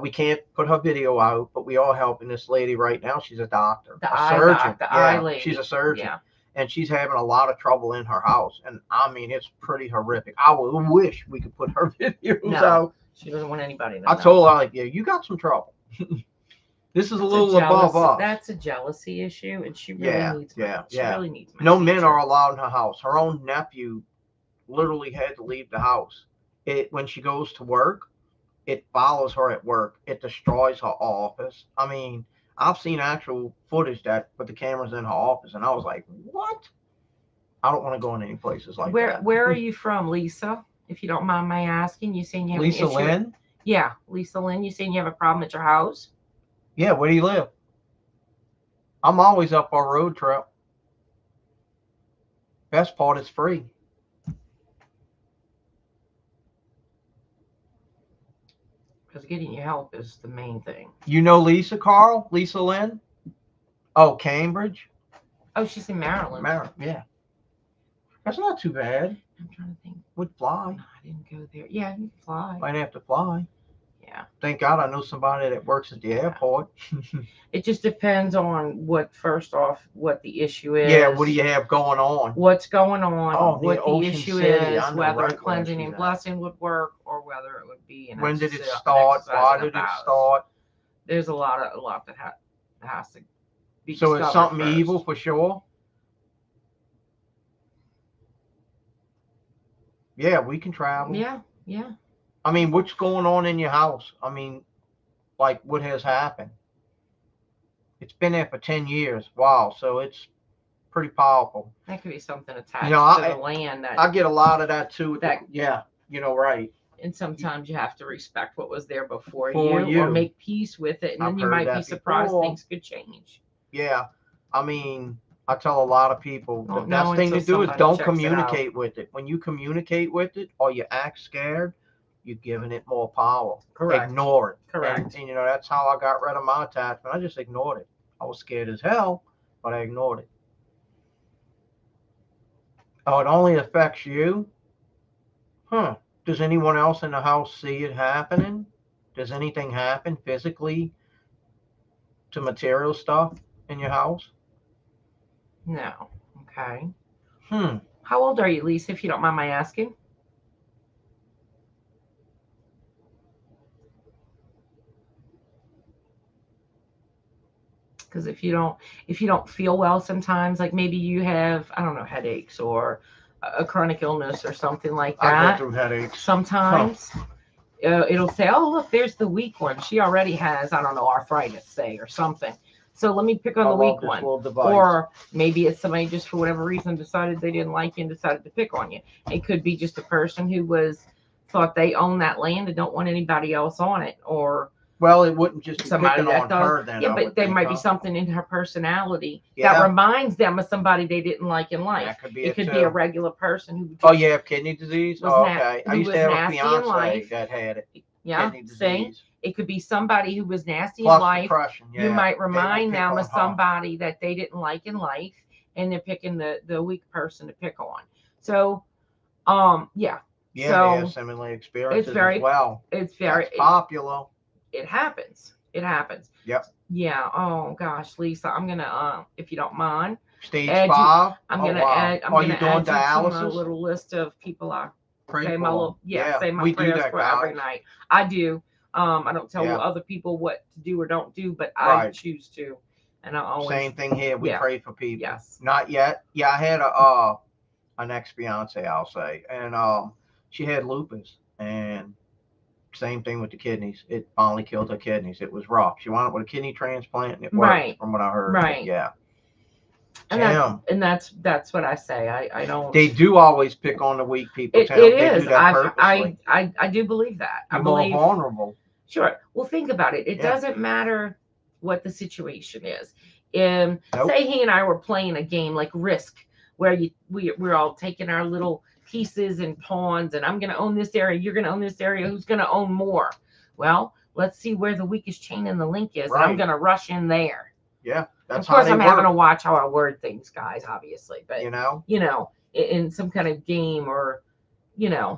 We can't put her video out, but we are helping this lady right now. She's a doctor, a surgeon. eye lady. She's a surgeon. Yeah. And she's having a lot of trouble in her house. And I mean, it's pretty horrific. I would wish we could put her videos No. out. She doesn't want anybody to I know. told her, like, yeah, you got some trouble. This is a little above us. That's a jealousy issue, and she really Yeah, needs my, yeah, she yeah. really needs my No teacher. men are allowed in her house. Her own nephew literally had to leave the house. When she goes to work, it follows her at work. It destroys her office. I mean, I've seen actual footage that put the cameras in her office, and I was like, what? I don't want to go in any places like that. Where are you from, Lisa? If you don't mind my asking, you saying you have Lisa an issue? Lynn? Yeah, Lisa Lynn. You saying you have a problem at your house? Yeah, where do you live? I'm always up on a road trip. Best part is free. Because getting you help is the main thing. You know Lisa, Carl? Lisa Lynn? Oh, Cambridge? Oh, she's in Maryland. Maryland, yeah. That's not too bad. I'm trying to think. Would fly. No, I didn't go there. Yeah, you can fly. Might have to fly. Yeah. Thank God I know somebody that works at the airport. It just depends on what the issue is. Yeah, what do you have going on? What's going on? Oh, what the Ocean issue City. is, I know whether right cleansing where and she's blessing would work, or whether it would be an When did it exercise- start? an Why exercise did in the it house. start? There's a lot that has to be So it's discovered something first. evil for sure? Yeah, we can travel. Yeah, yeah. I mean, what's going on in your house? I mean, like what has happened? It's been there for 10 years. Wow, so it's pretty powerful. That could be something attached You know, to the land that I get a lot of that too. That- Yeah, you know, right. and sometimes you have to respect what was there before For you, or you. make peace with it, and I've then you heard might be that surprised before. things could change. Yeah, I mean, I tell a lot of people the Don't know best thing to until do is somebody don't checks it out. communicate with it. When you communicate with it or you act scared, you're giving it more power. Correct. Ignore it. Correct. And you know, that's how I got rid of my attachment. I just ignored it. I was scared as hell, but I ignored it. Oh, it only affects you? Huh. Does anyone else in the house see it happening? Does anything happen physically to material stuff in your house? No. Okay. Hmm. How old are you, Lisa, if you don't mind my asking? Because if you don't feel well sometimes, like maybe you have, I don't know, headaches or a chronic illness or something like I that. go through headaches. Sometimes it'll say, oh, look, there's the weak one. She already has, I don't know, arthritis, say, or something. So let me pick on the weak one. Or maybe it's somebody just for whatever reason decided they didn't like you and decided to pick on you. It could be just a person who thought they own that land and don't want anybody else on it. Or well, it wouldn't just be somebody picking on her then. Yeah, but there might be something in her personality that Yeah. reminds them of somebody they didn't like in life. That could be It could be a regular person who Oh, you have kidney disease? was Oh, na- okay. I who used was to have a nasty in fiance life. that had it. Yeah, Kidney see? disease. It could be somebody who was nasty Plus in life. depression. Yeah. You might They will remind pick them on of her. somebody that they didn't like in life, and they're picking the weak person to pick on. So, yeah. Yeah, So, they have similar experiences very- as well. It's very That's popular. it happens. It happens. Yep. Yeah. Oh gosh, Lisa, I'm gonna if you don't mind, Stage add you- 5? I'm Oh, gonna wow. add. I'm Are gonna you doing add you to my dialysis? little list of people I Pray say for my little them. say my we do prayers that, for every guys. night. I do. I don't tell Yeah. other people what to do or don't do, but I Right. choose to, and I always Same thing here. We Yeah. pray for people. Yes. Not yet. Yeah, I had an ex-fiance, I'll say, and she had lupus, and same thing with the kidneys. It finally killed her kidneys. It was rough. She wound up with a kidney transplant, and it worked, Right. from what I heard. Right. But yeah. And that's what I say. I don't. They do always pick on the weak people. It They is. do that purposely. I do believe that. You're I believe more vulnerable. Sure. Well, think about it. It Yeah. doesn't matter what the situation is. Nope. Say he and I were playing a game like Risk, where we're all taking our little pieces and pawns, and I'm going to own this area, you're going to own this area, who's going to own more? Well, let's see where the weakest chain in the link is, and I'm Right. going to rush in there. Yeah, that's Of course, how I'm they having to work. watch how I word things, guys, obviously, but You know. in some kind of game or Yeah.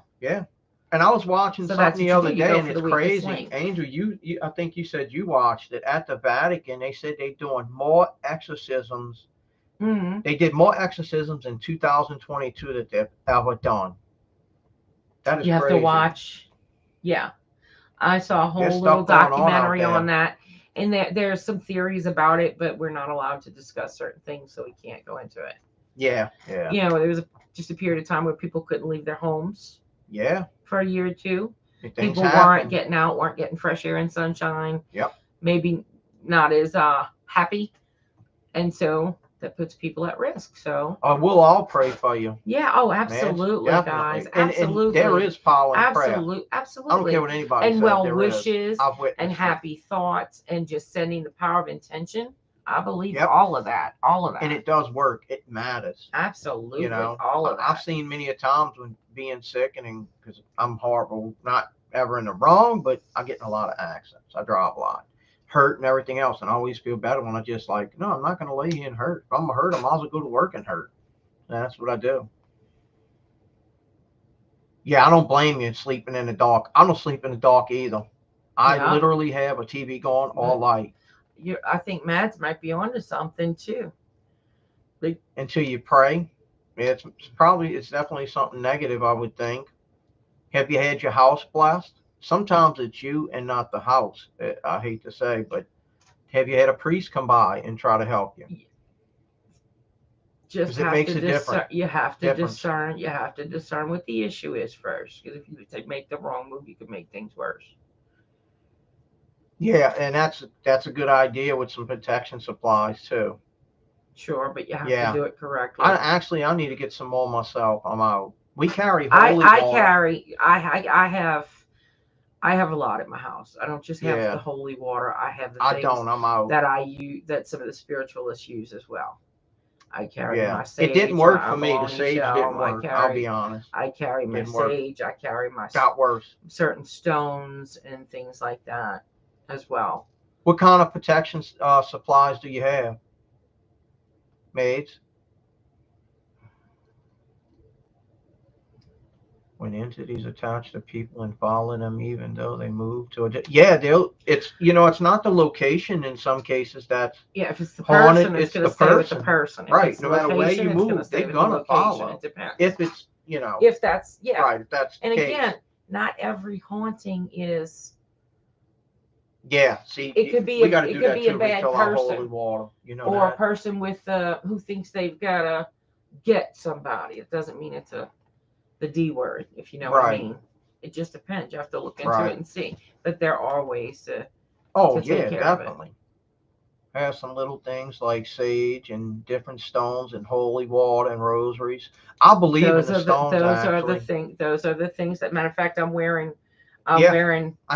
And I was watching So that's something the what other you do. You day, go and for it's the weakest crazy. link. Angel, you, I think you said you watched it at the Vatican. They said they're doing more exorcisms. Mhm. They did more exorcisms in 2022 that they've ever done. That is You have crazy. to watch. Yeah. I saw a whole There's little stuff going on out documentary there. on that. And there's some theories about it, but we're not allowed to discuss certain things, so we can't go into it. Yeah. There was just a period of time where people couldn't leave their homes. Yeah. For a year or two. Things People happen. weren't getting out, weren't getting fresh air and sunshine. Yep. Maybe not as happy, and so that puts people at risk. So we'll all pray for you. Yeah. Oh, absolutely, guys. Absolutely. And there is power in prayer. Absolutely. I don't care what anybody and says. well there wishes is. and happy thoughts and just sending the power of intention. I believe Yep. all of that. And it does work. It matters. Absolutely. You know, all of that. I've seen many a times when being sick and because I'm horrible, not ever in the wrong, but I get in a lot of accidents. I drive a lot, hurt and everything else, and I always feel better when I just like, no, I'm not going to lay here and hurt. If I'm gonna hurt, I might as well go to work and hurt. And that's what I do. Yeah, I don't blame you sleeping in the dark. I don't sleep in the dark either. I literally have a TV going all night. I think Mads might be onto something too. Until you pray, it's definitely something negative, I would think. Have you had your house blessed? Sometimes it's you and not the house. I hate to say, but have you had a priest come by and try to help you? Just have makes to discern. You have to discern. You have to discern what the issue is first, because if you make the wrong move, you could make things worse. Yeah, and that's a good idea with some protection supplies too. Sure, but you have to do it correctly. I need to get some more myself. I'm out. We carry holy water. I have a lot at my house. I don't just have the holy water. I have the things I'm out. that I use, that some of the spiritualists use as well. I carry my sage. It didn't work for me. The sage didn't work. I'll be honest. I carry my sage. I carry my got worse. Certain stones and things like that as well. What kind of protection supplies do you have, maids? When entities attach to people and follow them, even though they move to it's not the location in some cases that's if it's the person, it's going to stay with the person. Right. No matter where you move, they're going to follow. It depends. If it's if that's right. If that's and again, not every haunting is. Yeah, see, it could be a bad person, water, or a person with who thinks they've got to get somebody. It doesn't mean it's the D word, if you know what I mean. It just depends. You have to look into it and see. But there are ways to. Take care definitely. I have some little things like sage and different stones and holy water and rosaries. I believe in the stones. Those are the things that. Matter of fact, I'm wearing. I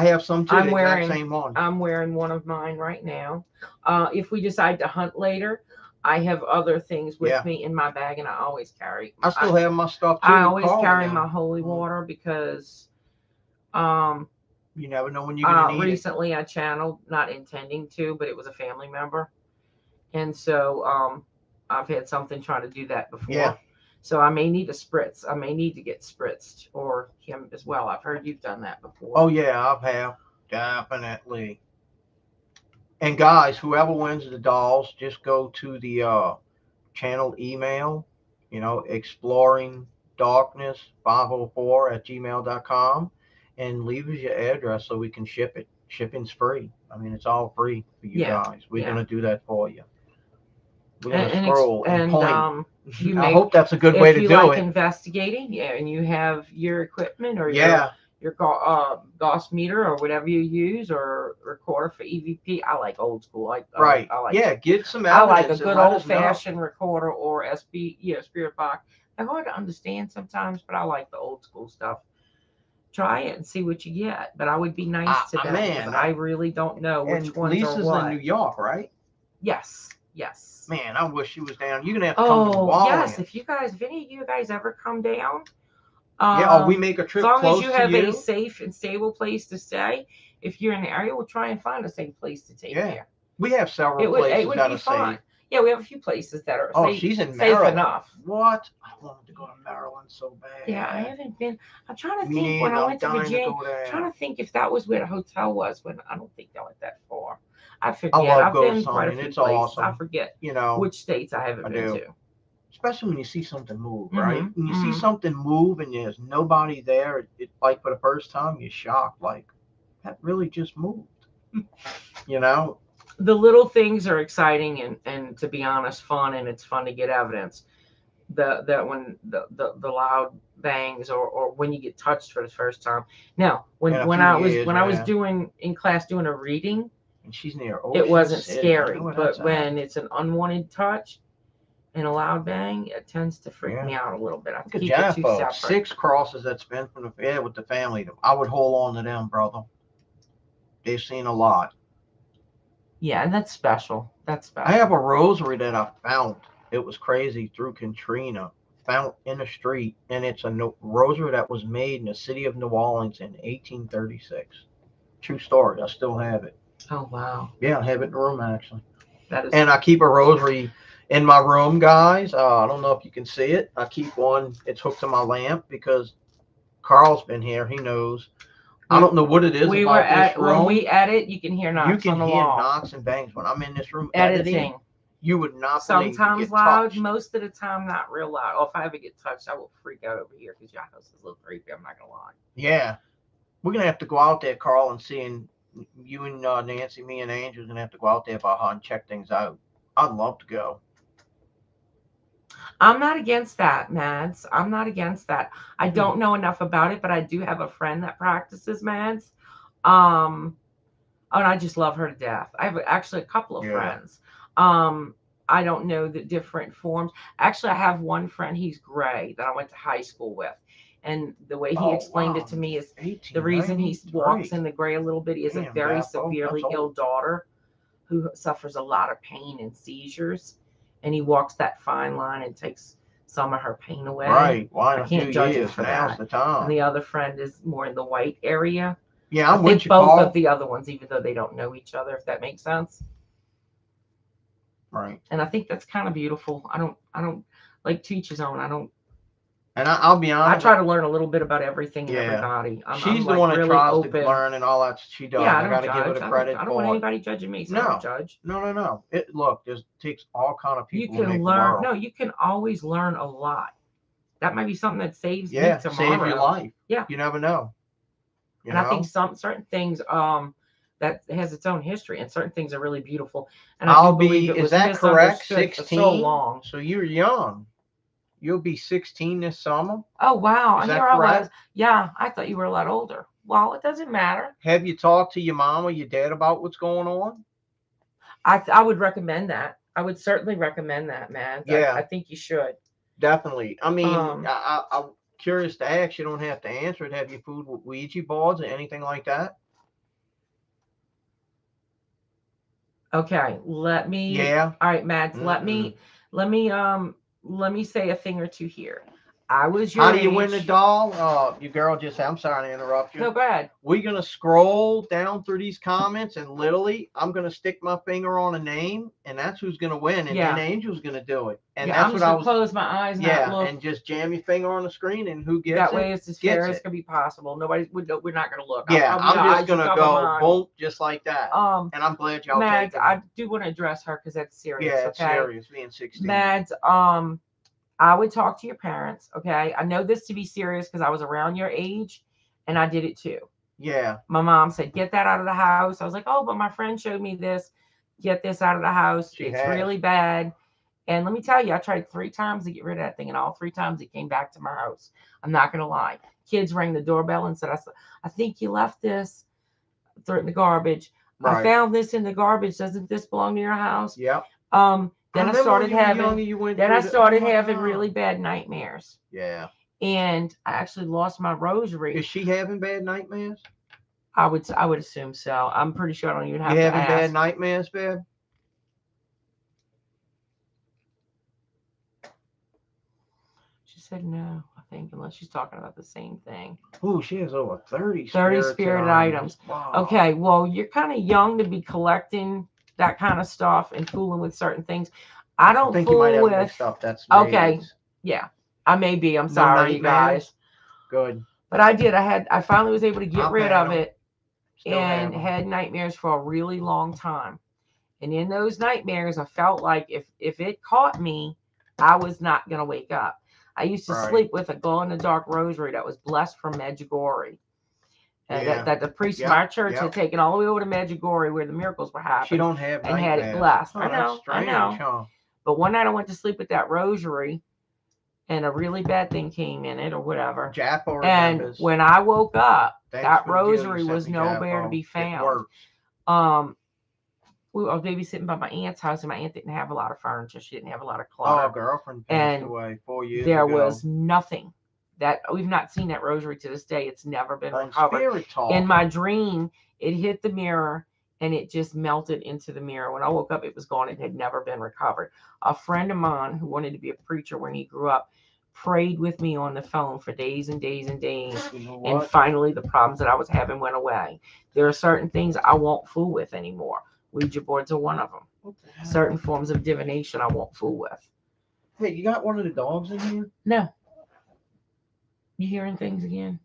have some too. Same one. I'm wearing one of mine right now. If we decide to hunt later, I have other things with me in my bag, and I always carry. I still have my stuff too. I always carry my holy water because. You never know when you're gonna need recently it. I channeled, not intending to, but it was a family member, and so I've had something trying to do that before. Yeah. So I may need a spritz. I may need to get spritzed, or him as well. I've heard you've done that before. Oh yeah, I have, definitely. And guys, whoever wins the dolls, just go to the channel email, exploringdarkness504@gmail.com, and leave us your address so we can ship it. Shipping's free. I mean, it's all free for you guys. We're gonna do that for you. We're gonna scroll and point. I hope that's a good way to do it. If you like investigating, and you have your equipment or your Gauss meter or whatever you use, or recorder for EVP. I like old school. I like get some evidence. I like a good old fashioned recorder or Spirit Box. They're hard to understand sometimes, but I like the old school stuff. Try it and see what you get. But I would be nice to them, because I really don't know which ones Lisa's are what. in New York, right? Yes. Man, I wish she was down. You're gonna have to come to New Orleans. Yes. If any of you guys ever come down, we make a trip as long close as you have a safe and stable place to stay. If you're in the area, we'll try and find a safe place to take care. We have several places that are safe. Yeah, we have a few places that are safe. She's in safe Maryland. Enough. What? I wanted to go to Maryland so bad. Yeah, I haven't been. I'm trying to think when I went to Virginia. I'm trying to think if that was where the hotel was. When I don't think I went that far. I forget. I've been quite a few places. Awesome. I forget. Which states I haven't been to. Especially when you see something move, right? When you see something move and there's nobody there, it like for the first time you're shocked, like that really just moved. the little things are exciting and to be honest, fun, and it's fun to get evidence. That when the loud bangs or when you get touched for the first time. Now, In a when few I was years, when I was yeah. doing in class doing a reading, And she's near it Ocean wasn't City. I scary. know where But that's at. when it's an unwanted touch and a loud bang, it tends to freak Yeah. me out a little bit. I have Look to at keep the two Jennifer. separate. 6 crosses that's been from the fair with the family. I would hold on to them, brother. They've seen a lot. Yeah, and that's special. That's I have special. a rosary that I found. It was crazy through Katrina. Found in the street, and it's a rosary that was made in the city of New Orleans in 1836. True story. I still have it. Oh wow, Yeah, I have it in the room actually. that is. And I keep a rosary in my room, guys. I don't know if you can see it. I keep one. It's hooked to my lamp because Carl's been here. He knows. I We don't know what it is we were about this at when room. we edit. You can hear You knocks can on the hear wall. knocks and bangs when I'm in this room editing. Editing. You would not believe you Sometimes get loud, touched. most of the time not real loud. Or if I ever get touched, I will freak out over here because your house is a little creepy. I'm not gonna lie. Yeah, we're gonna have to go out there, Carl, and see. And you and Nancy, me and Angel's gonna have to go out there by her and check things out. I'd love to go. I'm not against that, Mads. I'm not against that. I Hmm. don't know enough about it, but I do have a friend that practices Mads. Um, and I just love her to death. I have actually a couple of Yeah. friends. Um, I don't know the different forms. Actually, I have one friend. He's gray that I went to high school with, and the way he Oh explained it wow. to me is the reason he walks 1893. in the gray a little bit. He has a Damn, very Bappo, that's severely ill old. daughter who suffers a lot of pain and seizures, and he walks that fine line and takes some of her pain away. Right. Why I in a few can't judge him years? for Now's that. the And time. the other friend is more in the white area. Yeah, I I'm with think you, both of Carl. the other ones, even though they don't know each other, if that makes sense. Right. And I think that's kind of beautiful. I don't like to each his own. And I'll be I honest. try to learn a little bit about everything and Yeah. everybody. I'm She's the like one that really tries to open. learn and all that. She Yeah, does. I I don't got to give her judge. the I credit don't want for it. anybody judging me, so I don't No. judge. No, no, no. It look, there's takes all kind of You people to can make a learn. world. No, you can always learn a lot. That might be something that saves me Yeah, save your tomorrow. life. Yeah. You never know. You And I think know. some certain things that has its own history, and certain things are really beautiful. And I do I'll believe be. it Is was that correct? misunderstood for so 16. long. So you're young. You'll be 16 this summer. Oh wow! Is And that here I was. correct? Yeah, I thought you were a lot older. Well, it doesn't matter. Have you talked to your mom or your dad about what's going on? I would recommend that. I would certainly recommend that, man. I Yeah, think you should. definitely. I mean, Um. I'm curious to ask. You don't have to answer it. Have you food with Ouija boards or anything like that? Okay. Let me. Yeah. All right, Mads. Mm-mm. Let me. Let me say a thing or two here. I was How your do you win the age. doll? Your girl just said, I'm sorry to interrupt you. No, go ahead. We're going to scroll down through these comments, and literally, I'm going to stick my finger on a name, and that's who's going to win. And then Yeah. Angel's going to do it. And Yeah. that's I'm what just I gonna was, close my eyes and not yeah, look. and just jam your finger on the screen, and who gets That it, way, it's as fair gets as it. can be possible. Nobody. We're not gonna look. Yeah, I'll be the I'm just eyes. You going to cover go mine. boom, just like that. And I'm glad y'all Mads, taking I it. do want to address her because that's serious. Yeah, it's Okay. serious, being 16. Mads, I would talk to your parents. Okay. I know this to be serious because I was around your age, and I did it too. Yeah, My mom said, "Get that out of the house." I was like, "Oh, but my friend showed me this. Get this out of the house. she It's has. really bad." And let me tell you, I tried 3 times to get rid of that thing, and all 3 times it came back to my house. I'm not gonna lie. Kids rang the doorbell and said, "I think you left this. Throw it in the garbage. I Right. found this in the garbage. Doesn't this belong to your house?" Yep. I Then I remember when started you were young having and you went then I through the, oh started my having really God. bad nightmares. Yeah. And I actually lost my Is rosary. she having bad nightmares? I would assume so. I'm pretty sure I don't even You have to having bad ask. nightmares, babe? She said no, I think, unless she's talking about the same thing. Ooh, she has over 30 30 spirited spirited items. items. Wow. Okay, well, you're kind of young to be collecting that kind of stuff and fooling with certain things. I I don't think you might fool have with. mixed up. That's Okay, maids. yeah, I may be. I'm No sorry, you nightmares? guys. Good. But I did. I finally was able to get I've rid had of them. it Still have and them. had nightmares for a really long time. And in those nightmares, I felt like if it caught me, I was not going to wake up. I used to Right. sleep with a glow in the dark rosary that was blessed from Medjugorje. And Yeah. that the priest Yep, from our church yep. had taken all the way over to Medjugorje where the miracles were She happening don't have and night had it mass. blessed. Oh, I that's know, strange, I know. huh? But one night I went to sleep with that rosary, and a really bad thing came in it or whatever. Jappo And remembers. when I woke up, Thanks that for the deal you rosary sent was me, nowhere to Jappo. be It found. works. I was babysitting by my aunt's house, and my aunt didn't have a lot of furniture. She didn't have a lot of Oh, clutter. a girlfriend passed And away 4 years There ago. was nothing. That we've not seen that rosary to this day. It's never been On recovered. Spirit Talk. In my dream, it hit the mirror and it just melted into the mirror. When I woke up, it was gone. It had never been recovered. A friend of mine who wanted to be a preacher when he grew up prayed with me on the phone for days and days and days. You know And what? finally, the problems that I was having went away. There are certain things I won't fool with anymore. Ouija boards are one of them. What the hell? Certain forms of divination I won't fool with. Hey, you got one of the dogs in here? No. You hearing things again?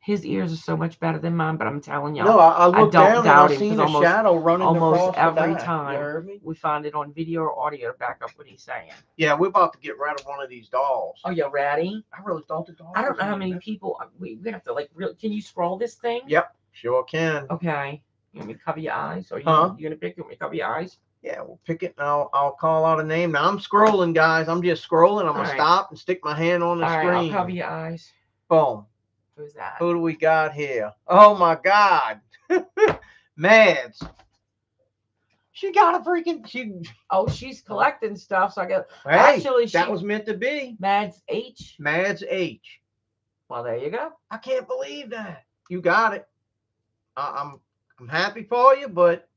His ears are so much better than mine, but I'm telling y'all, No, I looked don't down doubt and I him, seen 'cause a shadow running almost across the every back. time You heard me? we find it on video or audio to back up what he's saying. Yeah, we're about to get rid of one of these dolls. Oh, you ready? I really thought the dog. I don't was know how in many there. people we have to like. Can you scroll this thing? Yep, sure can. Okay. You want me to cover your eyes, or you Huh? you gonna pick? You want me to cover your eyes? Yeah, we'll pick it and I'll call out a name. Now I'm scrolling, guys. I'm just scrolling. I'm gonna Alright. stop and stick my hand on the All right, screen. I'll cover your eyes. Boom. Who's that? Who do we got here? Oh my God. Mads. She got a freaking She's collecting stuff, so I got. Hey, Actually, that was meant to be. Mads H. Mads H. Well, there you go. I can't believe that. You got it. I'm happy for you, but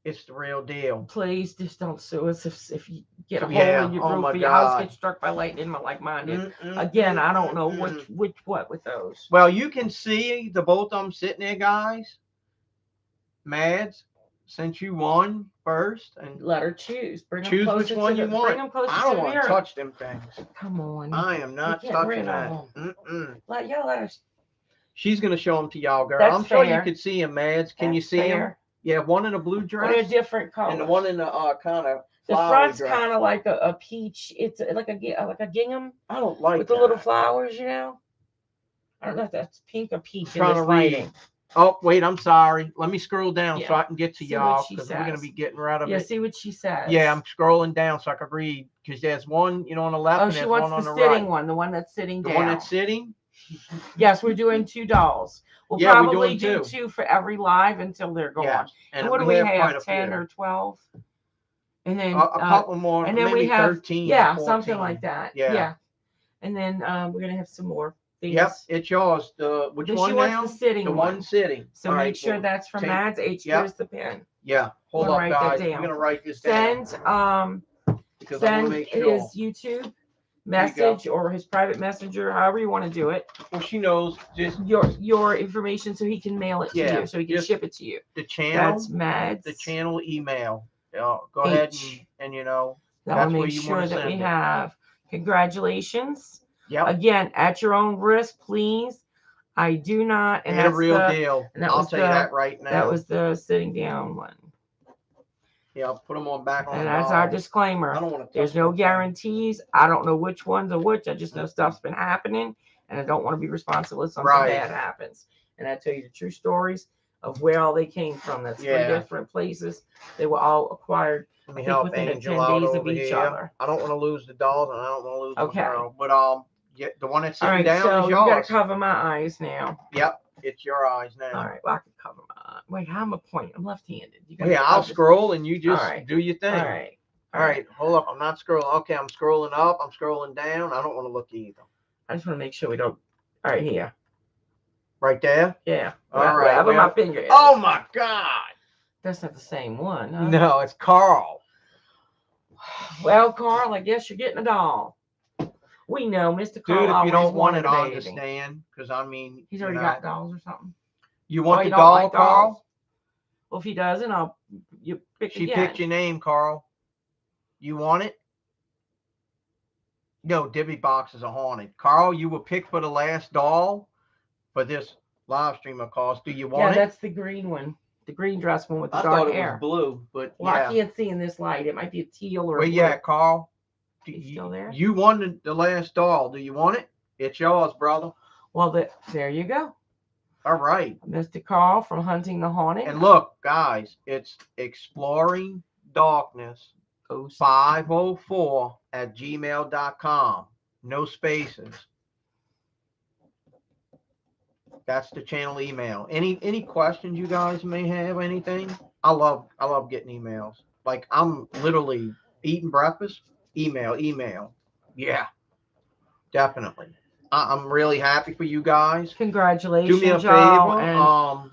it's the real deal. Please just don't sue us if you get a hole Yeah, in your oh roof my or your house God. gets struck by lightning like mine did. Again, I don't know what with those. Well, you can see the both of them sitting there, guys. Mads, since you won first, and Let her choose. Bring them choose closer which one to you the, want. Bring them closer I to don't the want to mirror. touch them things. Come on. I am not You get touching rid that. of Mm-mm. Let her. She's gonna show them to y'all, girl. That's I'm sure you fair. could see them, Mads. Can you That's see them? fair. Yeah, one in a blue What dress are different colors? and the one in the kind of The flowery front's dress. kind of like a peach. It's like a gingham I don't like with that. the little flowers, you know. I don't know if that's pink or peach. Trying in to this read. lighting. Oh, wait, I'm sorry. Let me scroll down so Yeah. I can get to See what y'all she because we're going to says. be getting rid of Yeah, it. see what she says. Yeah, I'm scrolling down so I can read because there's one, on the left Oh, and she there's wants one on the the sitting right. one, the one that's sitting The down. one that's sitting? Yes, we're doing 2 dolls. We'll Yeah, we're probably doing do 2. 2 for every live until they're gone. Yes. And what do we have? 10 or 12? And then a couple more, and then maybe we have 13. yeah, 14. something like that. Yeah. And then we're gonna have some more things. Yep, it's yours. Which one she now? wants the sitting the one. one sitting. So All make right, sure well, that's from take- Mads H. Yep. Here's the pen. Yeah, hold I'm up, gonna write that guys. down. We're going to write this down. Because I want to make sure. His YouTube message or his private messenger, however you want to do it. Well, she knows just your information so he can mail it to you, so he can just ship it to you. the channel. That's Mads. The channel email. Go ahead and I that's want to where make you sure want to that send we it. have congratulations. Yep. Again, at your own risk, please. I do not, and They're the that's real deal. And that I'll was tell you that right now. That was the sitting down one. Yeah, I'll put them on back on. And the that's our dolls. disclaimer. I don't want to. There's no guarantees. I don't know which ones are which. I just know stuff's been happening, and I don't want to be responsible if something bad happens. And I tell you the true stories of where all they came from. That's 3 different places. They were all acquired. Let me help within Angel 10 out days over of each here. other. I don't want to lose the dolls, and I don't want to lose Okay. my girl. But yeah, the one that's sitting down so is you gotta yours. cover my eyes now. Yep, it's your eyes now. All right, well, I can cover my eyes. Wait, how am I pointing? I'm left-handed. Yeah, I'll scroll and you just do your thing. All right, hold up. I'm not scrolling. Okay, I'm scrolling up. I'm scrolling down. I don't want to look either. I just want to make sure we don't. All right, here. Right there? Yeah. All right. Wherever my finger is. Oh, my God. That's not the same one, huh? No, it's Carl. Well, Carl, I guess you're getting a doll. We know, Mr. Carl. Dude, if you don't want it, I baby. understand. Because, I mean, he's already got dolls or something. You want the doll, like Carl? Dolls? Well, if he doesn't, you pick She again. picked your name, Carl. You want it? No, Divvy boxes are haunted. Carl, you were picked for the last doll for this live stream, of course. Do you want it? Yeah, that's the green one. The green dress one with the I dark thought hair. it was blue, but well, I can't see in this light. It might be a teal or Where you at, Carl? You still there? You won the last doll. Do you want it? It's yours, brother. Well, there you go. All right. Mr. Carl from Hunting the Haunted. And look, guys, it's Exploring Darkness Ghost 504 at gmail.com. No spaces. That's the channel email. Any questions you guys may have, anything? I love getting emails. Like I'm literally eating breakfast, email. Yeah, definitely. I'm really happy for you guys. Congratulations, Do me a y'all. favor. And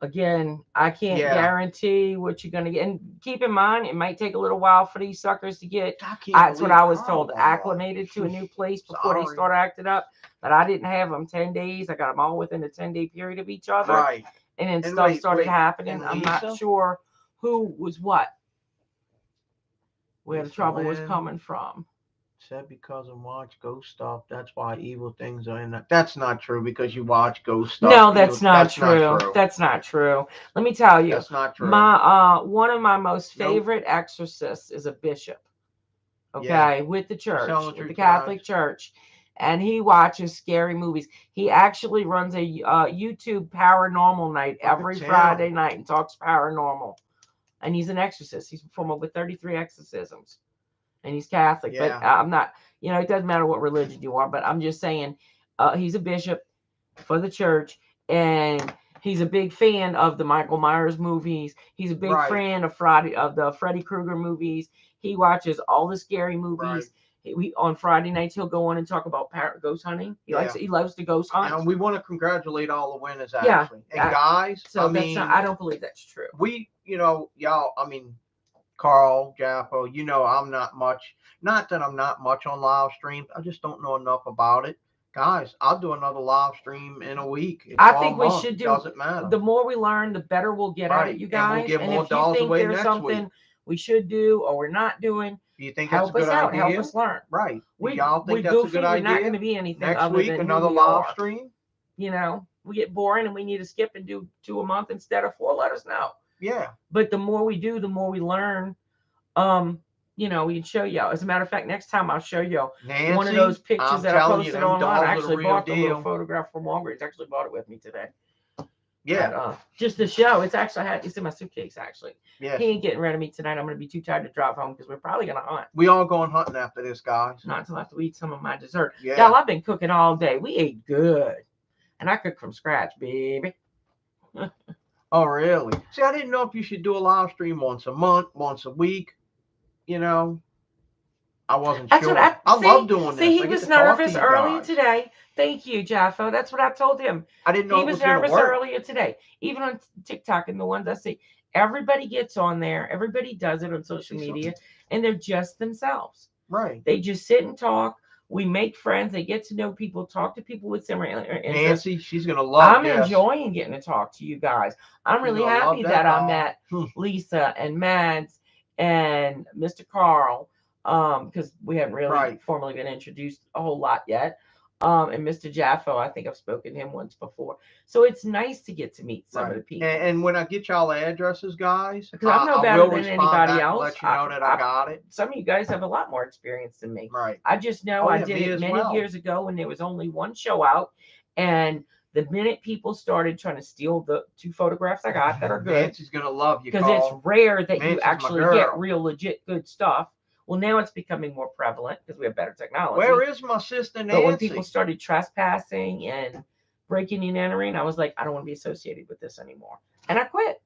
again, I can't Yeah. guarantee what you're gonna get. And keep in mind, it might take a little while for these suckers to get. I can't That's what believe I was Carl told. won Acclimated to a one. new place before they Sorry. start acting up. But I didn't have them 10 days. I got them all within a 10-day period of each other. Right. And then And stuff started wait, happening. and I'm not Lisa? sure who was what. Where the Lisa trouble was Lynn coming from. said because I watch ghost stuff, that's why evil things are in that. That's not true because you watch ghost stuff. No, that's not true. That's not true. Let me tell you. That's not true. My one of my most Nope. favorite exorcists is a bishop. Okay, Yeah. with the church, telling the with the truth, Catholic guys. Church, and he watches scary movies. He actually runs a YouTube paranormal night Look at every Tim. Friday night and talks paranormal. And he's an exorcist. He's performed over 33 exorcisms, and he's Catholic. Yeah. But I'm not. You know, it doesn't matter what religion you are. But I'm just saying, he's a bishop for the church, and he's a big fan of the Michael Myers movies. He's a big Right. fan of the Freddy Krueger movies. He watches all the scary movies. Right. On Friday nights he'll go on and talk about ghost hunting. He Yeah. he loves to ghost hunt. And we want to congratulate all the winners Yeah. actually. And guys, So I that's mean, not, I don't believe that's true. we, you know, y'all, I mean, Carl, Jaffo, you know, I'm not much. Not that I'm not much on live streams. I just don't know enough about it. Guys, I'll do another live stream in a week. It's I all think we month. should do. Doesn't matter. The more we learn, the better we'll get at it, you And we'll guys. give And more if you dolls think away there's next something week. we should do or we're not doing, Do you think that's a help us good out. idea? Help us learn. Right. We Y'all think we that's a goofy. good We're not idea? going to be anything Next other week, than another who we live are. stream. You know, we get boring and we need to skip and do 2 a month instead of 4. Let us know. Yeah. But the more we do, the more we learn. You know, we can show you. As a matter of fact, next time I'll show you Nancy, one of those pictures I'm that I telling you, posted them online. dolls I are the actually real bought the little deal. photograph from Walgreens. Actually bought it with me today. Yeah. But, just to show, it's in my suitcase actually. Yes. He ain't getting rid of me tonight. I'm going to be too tired to drive home because we're probably going to hunt. We all going hunting after this, guys. Not until after we eat some of my dessert. Yeah. Y'all, I've been cooking all day. We ate good. And I cook from scratch, baby. Oh, really? See, I didn't know if you should do a live stream once a month, once a week. You know, I wasn't That's sure. what I love doing this. See, he I get was to talk to nervous you earlier guys. today. Thank you, Jaffo. That's what I told him. I didn't know He it was was going to nervous work. earlier today. Even on TikTok and the ones I see, everybody gets on there. Everybody does it on social media, and they're just themselves. Right. They just sit and talk. We make friends. They get to know people, talk to people with similar interests. Nancy, she's going to love this. I'm enjoying getting to talk to you guys. I'm really happy that I met Lisa and Mads and Mr. Carl, because we haven't really formally been introduced a whole lot yet. And Mr. Jaffo, I think I've spoken to him once before. So it's nice to get to meet some of the people. And when I get y'all addresses, guys, because I'm no better than anybody else. Let you know that I got it. Some of you guys have a lot more experience than me. Right. I just know I did it many years ago when there was only one show out, and the minute people started trying to steal the 2 photographs I got that are good, Nancy's gonna love you because it's rare that you actually get real legit good stuff. Well, now it's becoming more prevalent because we have better technology. Where is my sister Nancy? But when people started trespassing and breaking and entering, I was like, I don't want to be associated with this anymore, and I quit.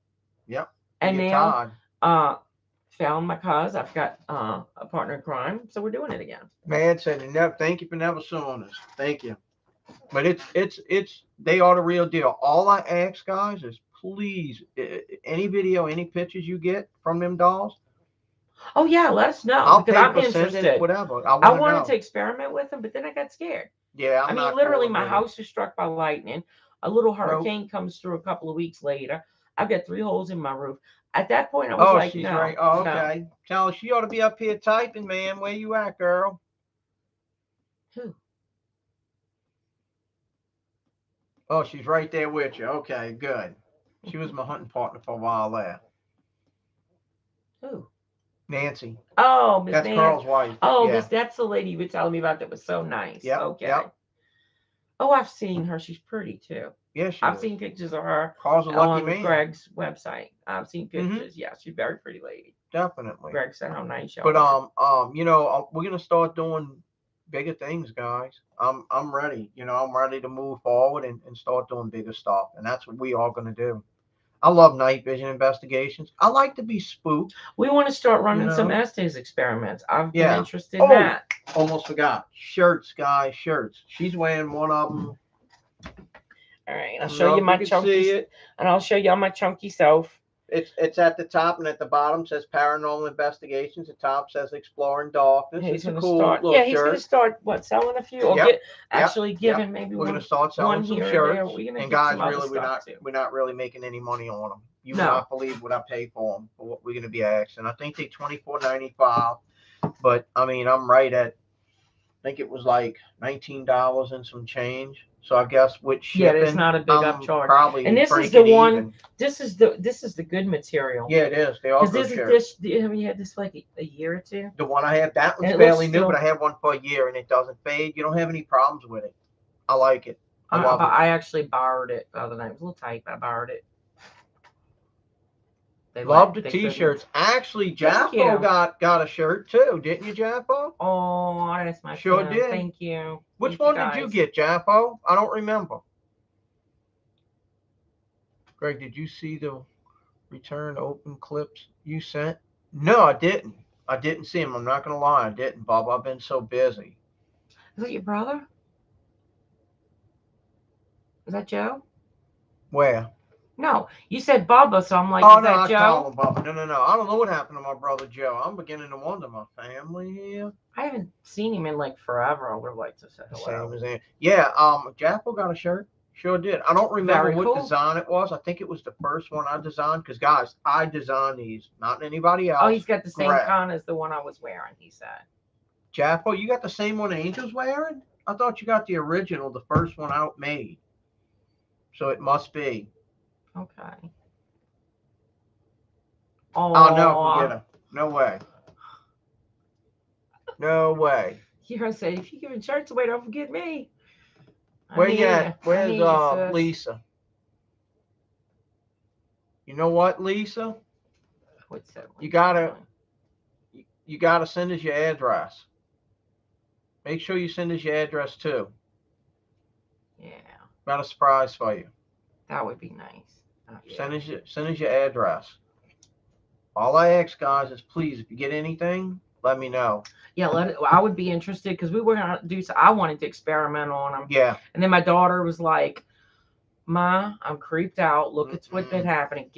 Yep. And now, found my cause. I've got a partner in crime, so we're doing it again. Man said, thank you for never suing us. Thank you. But it's they are the real deal. All I ask, guys, is please, any video, any pictures you get from them dolls. Oh yeah, let us know because I'm interested. Whatever. I wanted to experiment with them, but then I got scared. Yeah, I mean, literally, my house was struck by lightning. A little hurricane comes through a couple of weeks later. I've got 3 holes in my roof. At that point, I was like, she's no. Right. Oh, okay. No. Tell her she ought to be up here typing, man. Where you at, girl? Who? Oh, she's right there with you. Okay, good. She was my hunting partner for a while there. Who? Nancy. Oh, Miss That's Nancy. Carl's wife. Oh, that's the lady you were telling me about that was so nice. Yep, okay. Yep. Oh, I've seen her. She's pretty too. Yeah, she I've is. seen pictures of her Carl's a lucky on man. Greg's website. I've seen Mm-hmm. pictures. Yeah, she's a very pretty lady. Definitely. Greg said how nice y'all But are. you know, we're gonna start doing bigger things, guys. I'm ready. You know, I'm ready to move forward and start doing bigger stuff, and that's what we are gonna do. I love night vision investigations. I like to be spooked. We want to start You running some know. Estes experiments. I've been Yeah. interested in Oh, that. almost forgot. Shirts, guys. Shirts. She's wearing one of them. All right, I I'll don't show know you if you my can chunky, see it. and I'll show y'all my chunky self. It's at the top and at the bottom says Paranormal Investigations. The top says Exploring Darkness. He's It's a gonna cool start. little Yeah, he's gonna shirt. start what selling a few, or Yep, get yep, actually yep. giving maybe We're gonna one start selling some here or there. shirts. We're gonna And get guys, some other really, stuff too. we're not really making any money on them. You will No. not believe what I pay for them for what we're gonna be asking. I think they $24.95, but I mean I'm right at. I think it was like $19 and some change. So I guess with Yeah, there's shipping, not a big I'm upcharge. probably And this is breaking the one. even. This is the good material. Yeah, it is. They all Because good isn't shirts. this? Have you had this for like a year or two? The one I have, that And one's it looks fairly new, still. but I have one for a year and it doesn't fade. You don't have any problems with it. I like it. I love it. I actually borrowed it the other night. It was a little tight, but I borrowed it. Love the they t-shirts. couldn't. Actually, Thank Jaffo you. got a shirt too, didn't you, Jaffo? Oh, that's my Sure friend. did. Thank you. Which Thank one you did you guys. get, Jaffo? I don't remember. Greg, did you see the return open clips you sent? No, I didn't. I didn't see him. I'm not gonna lie, I didn't, Bob. I've been so busy. Is that your brother? Is that Joe? Where? No, you said Bubba, so I'm like, Oh is no, that I Joe? call him Bubba. No. I don't know what happened to my brother Joe. I'm beginning to wonder my family here. I haven't seen him in like forever. I would have liked to say hello. Same as him. Yeah, Jaffo got a shirt. Sure did. I don't remember Very what cool. design it was. I think it was the first one I designed. Because guys, I designed these, not anybody else. Oh, he's got the same Correct. kind as the one I was wearing. He said. Jaffo, you got the same one Angel's wearing? I thought you got the original, the first one out made. So it must be. Okay. Oh no, forget him. No way. No way. You're gonna say if you're giving shirts away, don't forget me. Where you at? Where's Lisa? Lisa? You know what, Lisa? What's that? You gotta send us your address. Make sure you send us your address too. Yeah. Got a surprise for you. That would be nice. Yeah. Send us your address. All I ask, guys, is please, if you get anything, let me know. Yeah, I would be interested because we were gonna do. I wanted to experiment on them. Yeah. And then my daughter was like, "Ma, I'm creeped out. Look at what's been happening.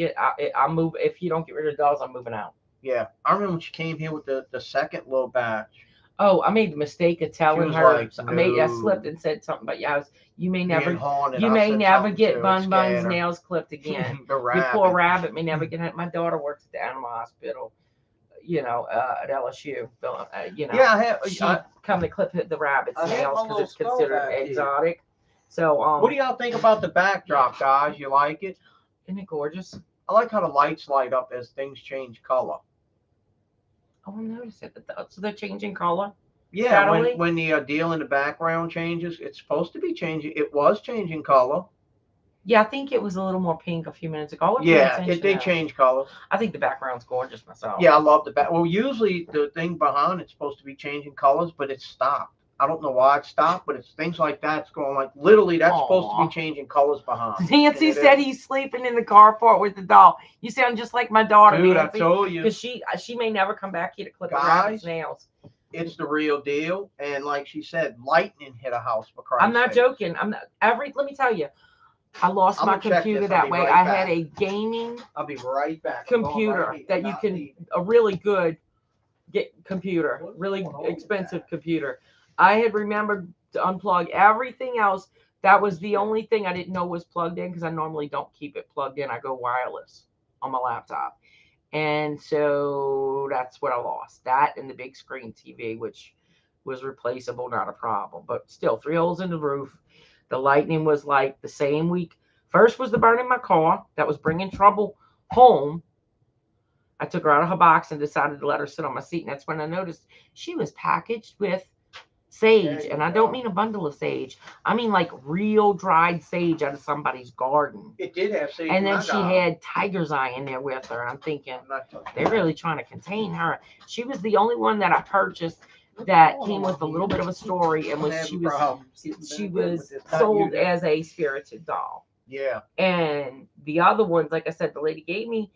I'm move. If you don't get rid of the dolls, I'm moving out." Yeah, I remember when she came here with the second little batch. Oh, I made the mistake of telling her. Like, I slipped and said something about you may never get Bun's nails clipped again. Your poor rabbit may never get. My daughter works at the animal hospital, at LSU. Yeah, I have. She come to clip the rabbit's nails because it's considered exotic. So, what do y'all think about the backdrop, guys? You like it? Isn't it gorgeous? I like how the lights light up as things change color. Oh, I noticed it. So they're changing color. Yeah, when the deal in the background changes, it's supposed to be changing. It was changing color. Yeah, I think it was a little more pink a few minutes ago. Yeah, they change colors. I think the background's gorgeous myself. Yeah, I love the back. Well, usually the thing behind it's supposed to be changing colors, but it's stopped. I don't know why it stopped, but it's things like that. It's going like literally that's supposed to be changing colors behind. Nancy said he's sleeping in the carport with the doll. You sound just like my daughter, Dude, Nancy. I told you. Because she may never come back here to clip the rabbit's nails. It's the real deal, and like she said, lightning hit a house for Christ's sake. I'm not joking. Let me tell you, I lost my computer that way. I had a gaming. I'll be right back. Computer that you can a really good computer, really expensive computer. I had remembered to unplug everything else. That was the only thing I didn't know was plugged in because I normally don't keep it plugged in. I go wireless on my laptop. And so that's what I lost. That and the big screen TV, which was replaceable, not a problem. But still, 3 holes in the roof. The lightning was like the same week. First was the burn in my car. That was bringing trouble home. I took her out of her box and decided to let her sit on my seat. And that's when I noticed she was packaged with sage, There and you I don't go. mean a bundle of sage. I mean like real dried sage out of somebody's garden. It did have sage. And when then I she got 'em. had tiger's eye in there with her. I'm thinking I'm not touching they're that. really trying to contain her. She was the only one that I purchased that came with a little bit of a story, and I'm was having she was problems getting she back in with was this. Not you, sold though. as a spirited doll. Yeah. And the other ones, like I said, the lady gave me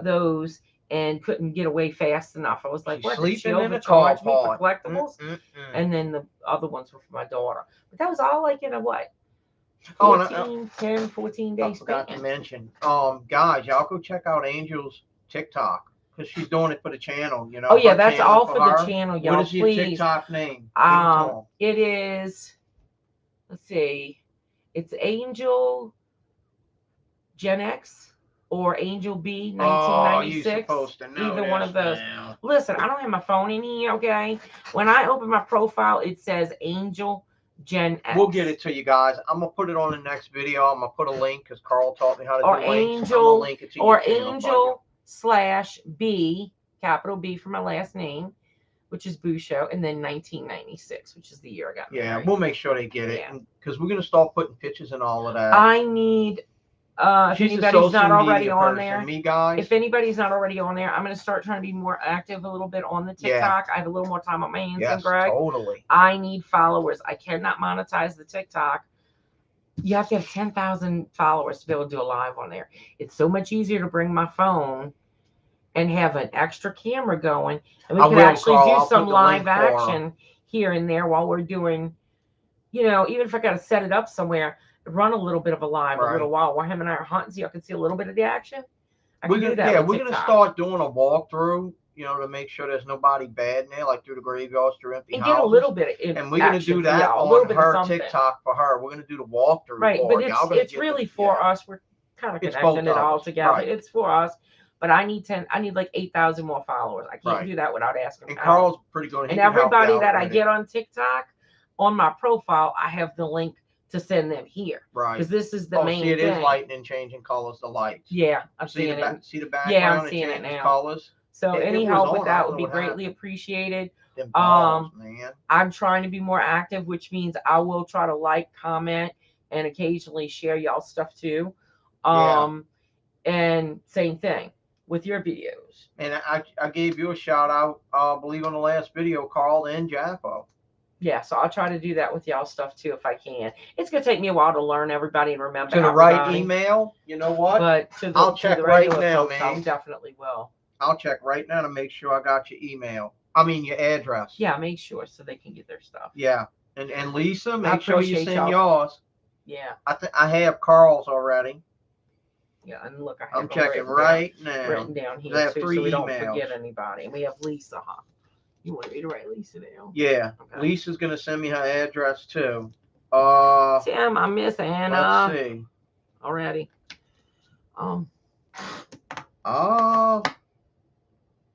those and couldn't get away fast enough. I was like, She's what? Did she sleeping in a car overcharge me for park. collectibles? Mm-mm-mm. And then the other ones were for my daughter. But that was all like in a what? Oh, and 14 I days forgot to span. mention, guys, y'all go check out Angel's TikTok because she's doing it for the channel. You know, Oh yeah, her that's channel all for the her. channel, What y'all. is your Please. TikTok name? Give it to 'em. It is. Let's see. It's Angel Gen X or Angel B Oh, you 1996. supposed to know Either one this of those. now. Listen, I don't have my phone in here, okay? When I open my profile, it says Angel Gen X. We'll get it to you guys. I'm gonna put it on the next video. I'm gonna put a link because Carl taught me how to Or do links. Angel, I'm gonna link it to or your channel Angel / B, capital B for my last name, which is Busho, and then 1996, which is the year I got married. Yeah, we'll make sure they get it Yeah. because we're gonna start putting pictures and all of that. I need. If She's a anybody's not social already media on person. there, Me, guys. if anybody's not already on there, I'm going to start trying to be more active a little bit on the TikTok. I have a little more time on my hands than Greg. Totally. I need followers. I cannot monetize the TikTok. You have to have 10,000 followers to be able to do a live on there. It's so much easier to bring my phone and have an extra camera going, and we can actually do some live action here and there while we're doing, even if I got to set it up somewhere, run a little bit of a live a little while him and I are hunting, so you can see a little bit of the action. We're gonna start doing a walkthrough, to make sure there's nobody bad in there, like through the graveyards, through empty houses. And get a little bit of and we're gonna do that on her TikTok for her. We're gonna do the walkthrough. Right, but it's really for us. We're kind of connecting it all together. Right. It's for us. But I need like 8,000 more followers. I can't do that without asking. And Carl's pretty good. And everybody that I get on TikTok, on my profile, I have the link to send them here. Right. Because this is the main thing. It is lighting and changing colors, the lights. Yeah, I'm seeing it. See the background? Yeah, I'm seeing it now. Colors. So any help with that would be greatly appreciated. Them balls, man. I'm trying to be more active, which means I will try to like, comment, and occasionally share y'all stuff too. And same thing with your videos. And I gave you a shout out, I believe on the last video, Carl and Jaffo. Yeah, so I'll try to do that with y'all stuff too if I can. It's gonna take me a while to learn everybody and remember. To the right email, you know what? But I'll check right now, man. I definitely will. I'll check right now to make sure I got your email. I mean your address. Yeah, make sure so they can get their stuff. Yeah, and Lisa, make sure you send yours. Yeah. I have Carl's already. Yeah, and look, I'm checking right now. Written down here I have too, 3 so we emails. don't forget anybody. And we have Lisa, huh? You want me to write Lisa down? Yeah. Okay. Lisa's gonna send me her address too. Tim, I miss Anna. Let's see. Already. All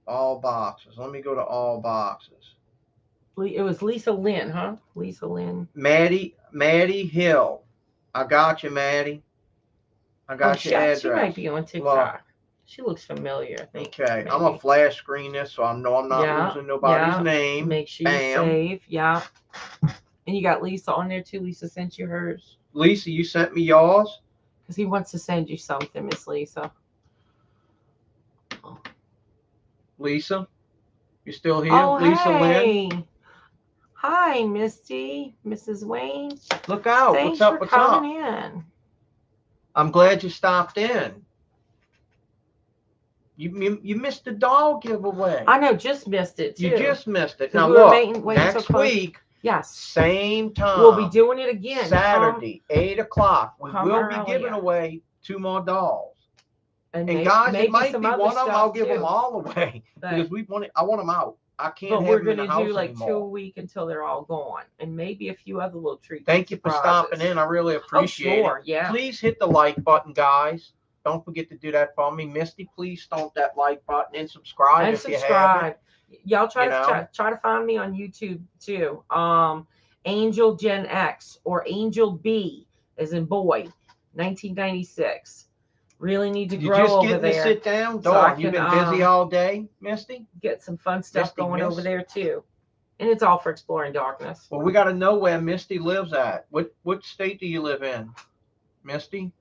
boxes. Let me go to all boxes. It was Lisa Lynn, huh? Lisa Lynn. Maddie Hill. I got you, Maddie. I got your address. She might be on TikTok. Look. She looks familiar, I think. Okay, maybe. I'm gonna flash screen this so I know I'm not losing nobody's name. Make sure you save. Yeah. And you got Lisa on there too. Lisa sent you hers. Lisa, you sent me yours? Because he wants to send you something, Miss Lisa. Lisa? You still here? Oh, Lisa hey. Lynn? Hi, Misty. Mrs. Wayne. Look out. Thanks What's up? for coming in. I'm glad you stopped in. You missed the doll giveaway. I know, just missed it too. You just missed it. Now look, next week, yes, same time. We'll be doing it again. Saturday, 8 o'clock. We will be giving away 2 more dolls. And guys, it might be one of them. I'll give them all away because I want them out. I can't. But we're gonna do like anymore. 2 a week until they're all gone, and maybe a few other little treats. Thank you for stopping in. I really appreciate it. Yeah. Please hit the like button, guys. Don't forget to do that for me. Misty, please stomp that like button and subscribe if you haven't. Y'all try to find me on YouTube too. Angel Gen X or Angel B as in boy, 1996. Really need to grow over there. You just getting to sit down? Dog, you've been busy all day, Misty? Get some fun stuff going over there too. And it's all for exploring darkness. Well, we got to know where Misty lives at. What state do you live in, Misty?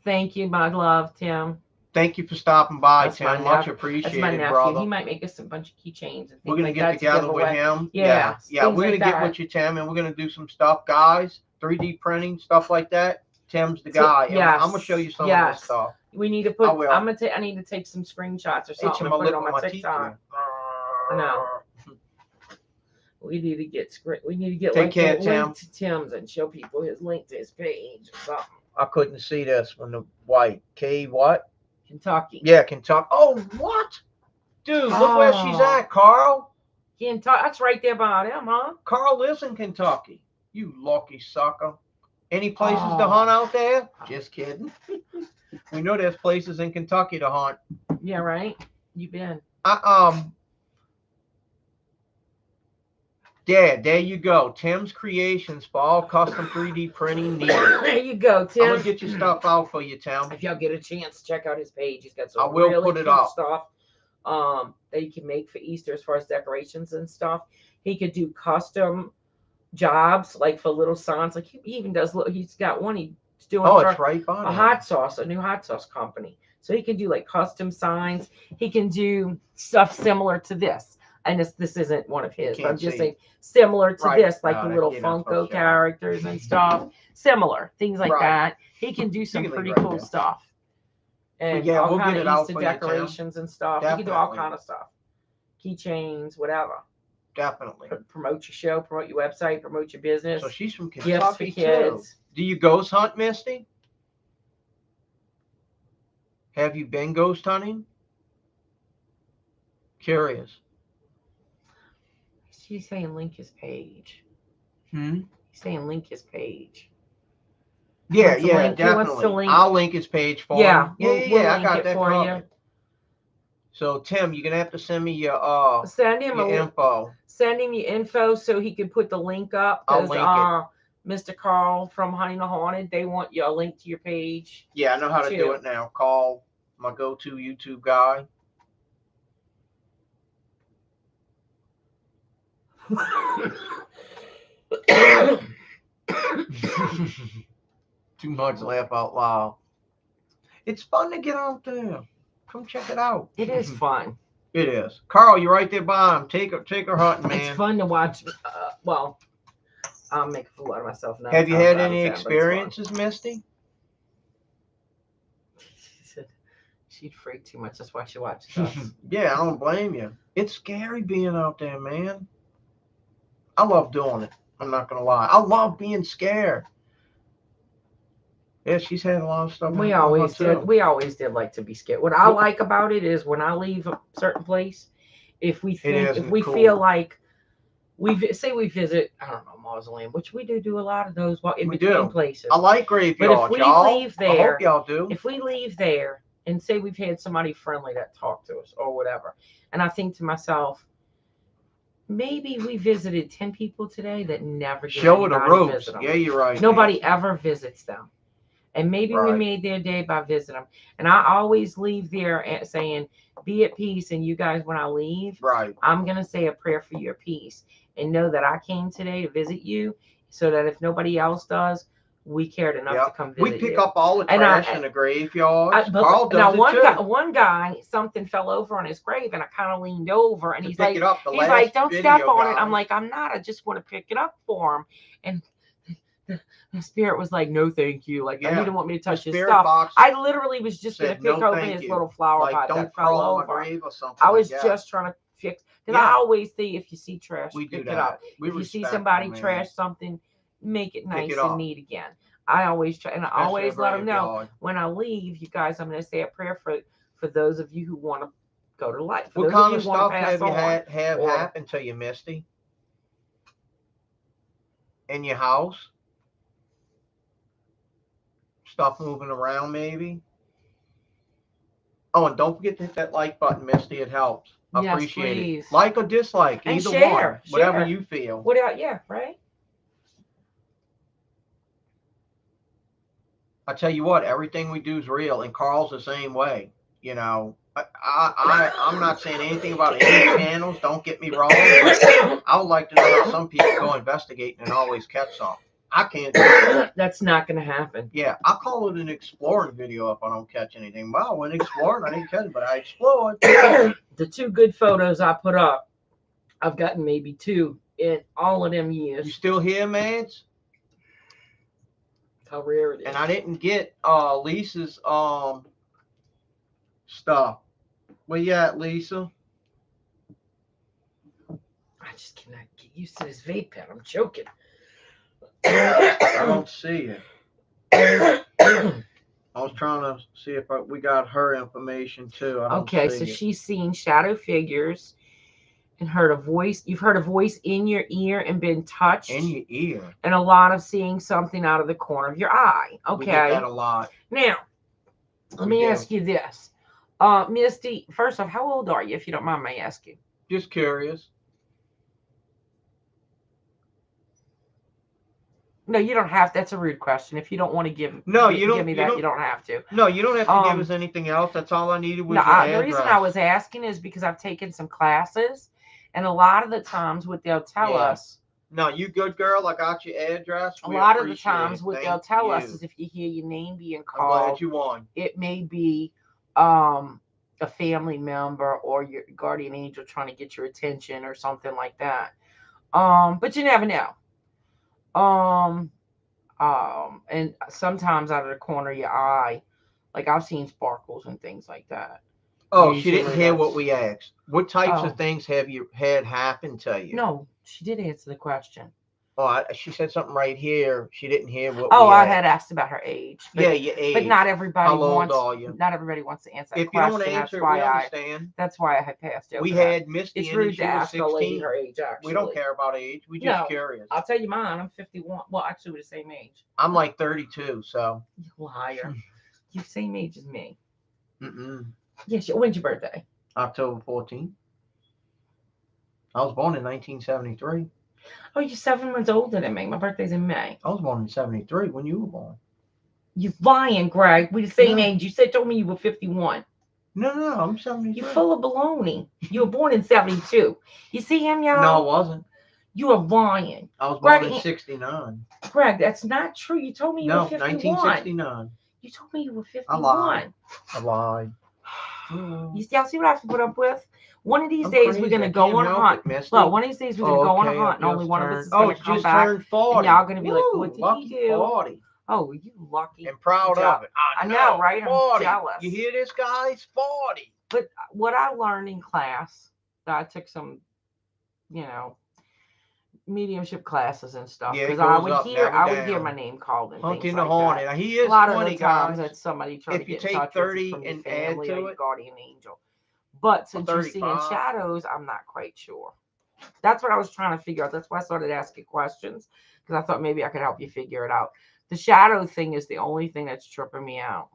Thank you, my love, Tim. Thank you for stopping by, That's my Tim. Much That's my appreciated, nephew. brother. He might make us a bunch of keychains and We're things gonna like get that to together give with away. him. Yeah, We're things gonna like get that. with you, Tim, and we're gonna do some stuff, guys. 3D printing stuff like that. Tim's the guy. And Yes. I'm gonna show you some of this stuff. We need to put. I will. I need to take some screenshots or something Itching and my put lip it on with my my teeth TikTok. here. I know. We need to get Take like care, a Tim. link to Tim's and show people his link to his page or something. I couldn't see this when the white K what? Kentucky. Yeah, Kentucky. Oh, what? Dude, look where she's at, Carl. Kentucky. That's right there by him, huh? Carl lives in Kentucky. You lucky sucker. Any places to hunt out there? Just kidding. We know there's places in Kentucky to hunt. Yeah, right. You been? Yeah, there you go. Tim's Creations for all custom 3D printing needed. There you go, Tim. I'm gonna get your stuff out for you, Tim. If y'all get a chance, check out his page. He's got some I will really put it cool up. stuff that you can make for Easter as far as decorations and stuff. He could do custom jobs like for little signs. Like he even does. He's got one he's doing for it's right by a new hot sauce company. So he can do like custom signs. He can do stuff similar to this. And this isn't one of his, but I'm just saying similar to this, like the little Funko characters and stuff. Similar things like that. He can do some pretty cool stuff. And yeah, all we'll kind get it of out Easter for decorations and stuff. Definitely. He can do all kind of stuff. Keychains, whatever. Definitely. Promote your show, promote your website, promote your business. So she's from Gifts for Kentucky kids. too. Do you ghost hunt, Misty? Have you been ghost hunting? Curious. He's saying link his page. He's saying link his page. Yeah, definitely. I'll link his page for him. Yeah, I got that for you. So Tim, you're gonna have to send me your info. Send him your info so he can put the link up. I'll link it. Mr. Carl from Hunting the Haunted, they want you a link to your page. Yeah, I know how to do it now. Carl, my go-to YouTube guy. Too much laugh out loud. It's fun to get out there. Come check it out. It is fun. It is. Carl, you're right there by him. Take her hunting, man. It's fun to watch. Well, I'll make a fool out of myself now. Have you had any experiences, Misty? She'd freak too much. That's why she watches us. Yeah, I don't blame you. It's scary being out there, man. I love doing it. I'm not going to lie. I love being scared. Yeah, she's had a lot of stuff. We always did. We always did like to be scared. What I like about it is when I leave a certain place, if we feel like we visit, I don't know, mausoleum, which we do a lot of those in between places. I like graveyards. But if we leave there, I hope y'all do. If we leave there and say we've had somebody friendly that talked to us or whatever, and I think to myself, maybe we visited 10 people today that never show the ropes. Yeah, you're right. Nobody ever visits them. And maybe we made their day by visiting them. And I always leave there saying, be at peace. And you guys, when I leave, I'm going to say a prayer for your peace. And know that I came today to visit you so that if nobody else does, we cared enough to come visit you. We pick up all the trash in the graveyard. Carl does now, too. one guy, something fell over on his grave, and I kind of leaned over, and he's like, don't step on it. I'm like, I'm not. I just want to pick it up for him. And the spirit was like, no, thank you. Like, he didn't want me to touch his stuff. I literally was just going to pick over his little flower pot that fell over. I was just trying to fix. Because I always say, if you see trash, pick it up. If you see somebody trash something, make it nice and neat again. I always try, and I always let them know when I leave, you guys, I'm going to say a prayer for those of you who want to go to life. What kind of stuff have you had happen to you, Misty? In your house? Stuff moving around, maybe? Oh, and don't forget to hit that like button, Misty. It helps. I appreciate it. Like or dislike, and either one. Whatever you feel. Yeah, right? I tell you what, everything we do is real, and Carl's the same way. You know, I'm not saying anything about any channels. Don't get me wrong. But I would like to know how some people go investigating and always catch something. I can't do it. That's not going to happen. Yeah, I call it an exploring video if I don't catch anything. Well, I went exploring. I didn't catch it, but I explored. The 2 good photos I put up, I've gotten maybe 2 in all of them years. You still here, Mads? How rare it is. And I didn't get Lisa's stuff. Where you at, Lisa? I just cannot get used to this vape pen. I'm joking. I don't see it. I was trying to see if we got her information too. I don't Okay, see so it. she's seen shadow figures and heard a voice. You've heard a voice in your ear and been touched. In your ear. And a lot of seeing something out of the corner of your eye. Okay. We get that a lot. Now, let me ask you this. Misty, first off, how old are you, if you don't mind my asking? Just curious. No, you don't have. That's a rude question. If you don't want to give, you give me that, you don't have to. No, you don't have to give us anything else. That's all I needed was your the address. reason I was asking is because I've taken some classes, and a lot of the times what they'll tell us. No, you good girl. I got your address. A lot of the times what they'll tell us is if you hear your name being called, I'm glad you won. It may be a family member or your guardian angel trying to get your attention or something like that. But you never know. And sometimes out of the corner of your eye, like I've seen sparkles and things like that. Oh, she didn't hear what we asked. What types of things have you had happen to you? No, she did answer the question. Oh, she said something right here. She didn't hear what. Oh, I had asked about her age. But, yeah, your age. But not everybody How old are you? Not everybody wants to answer that if question. If you don't answer it, we understand. That's why I had passed over. We had Misty. It's rude to ask a lady her age. Actually, we don't care about age. We just curious. I'll tell you mine. I'm 51. Well, actually, we're the same age. I'm like 32. So. You liar. You're the same age as me. Mm-mm. Yes. When's your birthday? October 14th. I was born in 1973. Oh, you're 7 months older than me. My birthday's in May. I was born in 73 when you were born. You're lying, Greg. We're the same age. You told me you were 51. No, I'm 73. You're full of baloney. You were born in 72. You see him, y'all? No, I wasn't. You are lying. I was born in 69. Greg, that's not true. You told me you were 51. 1969. You told me you were 51. I lied. Y'all see what I have to put up with? One of these days we're gonna go on a hunt. Look, one of these days we're gonna go on a hunt, and only one of us is gonna come back. And y'all gonna be like, "What did he do?" 40. Oh, you lucky. And proud of it. I know, right? 40. I'm jealous. You hear this, guys? 40. But what I learned in class, I took some, mediumship classes and stuff, because I would hear my name called and things like that. Now, he is a lot 20, of the times that's somebody trying to get in touch with you from your family or your guardian angel. But since you're seeing shadows, I'm not quite sure. That's what I was trying to figure out. That's why I started asking questions, because I thought maybe I could help you figure it out. The shadow thing is the only thing that's tripping me out,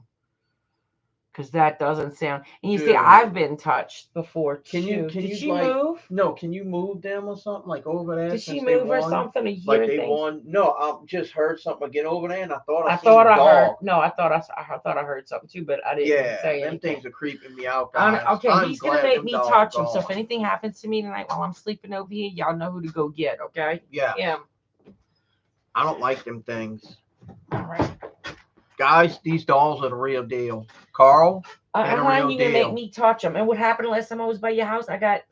because that doesn't sound. And you see, I've been touched before too. Did she move? No, can you move them or something like over there? Did she move or something? Or like they won? No, I just heard something again over there, and I thought I heard. No, I thought I heard something too, but I didn't say anything. Them things are creeping me out, guys. Okay, he's gonna make me touch him. So if anything happens to me tonight while I'm sleeping over here, y'all know who to go get. Okay? Yeah. Him. I don't like them things. All right. Guys, these dolls are the real deal. Carl, you gonna make me touch them. And what happened last time I was by your house? I got,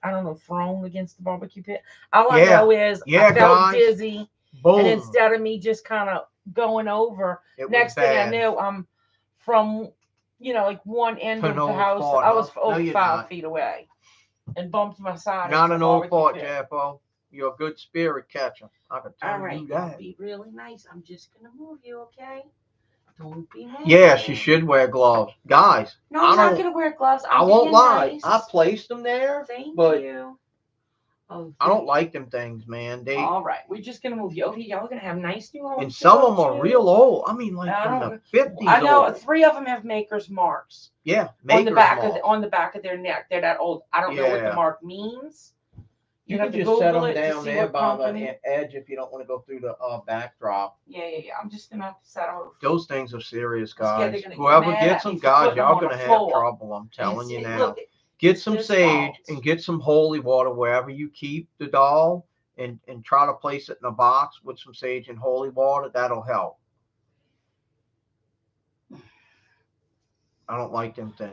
thrown against the barbecue pit. All I know is I felt dizzy. Boom. And instead of me just kind of going over, next thing I knew, I'm from, like one end of the house. I was over 5 feet away and bumped my side. Not an old fart, Jaffa. You're a good spirit catcher. I can tell you that. Be really nice. I'm just gonna move you, okay? Don't be mad. Yeah, she should wear gloves, guys. No, I'm not gonna wear gloves. I won't lie. Nice. I placed them there. Thank you. Oh, I don't like them things, man. All right, we're just gonna move you over here. Y'all are gonna have nice new homes. And some of them are real old. I mean, like from the 50s. I know 3 of them have maker's marks. Yeah, on the back of their neck. They're that old. I don't know what the mark means. You have can to just set Google them it to down see there what by company. the edge if you don't want to go through the backdrop. Yeah. I'm just gonna have to set them. Those things are serious, I'm scared guys. they're gonna get Whoever mad gets at me them, for guys, putting them y'all on the gonna have floor. trouble. I'm And telling you see, now. look, Get it's some his sage fault. and get some holy water wherever you keep the doll, and try to place it in a box with some sage and holy water. That'll help. I don't like them things.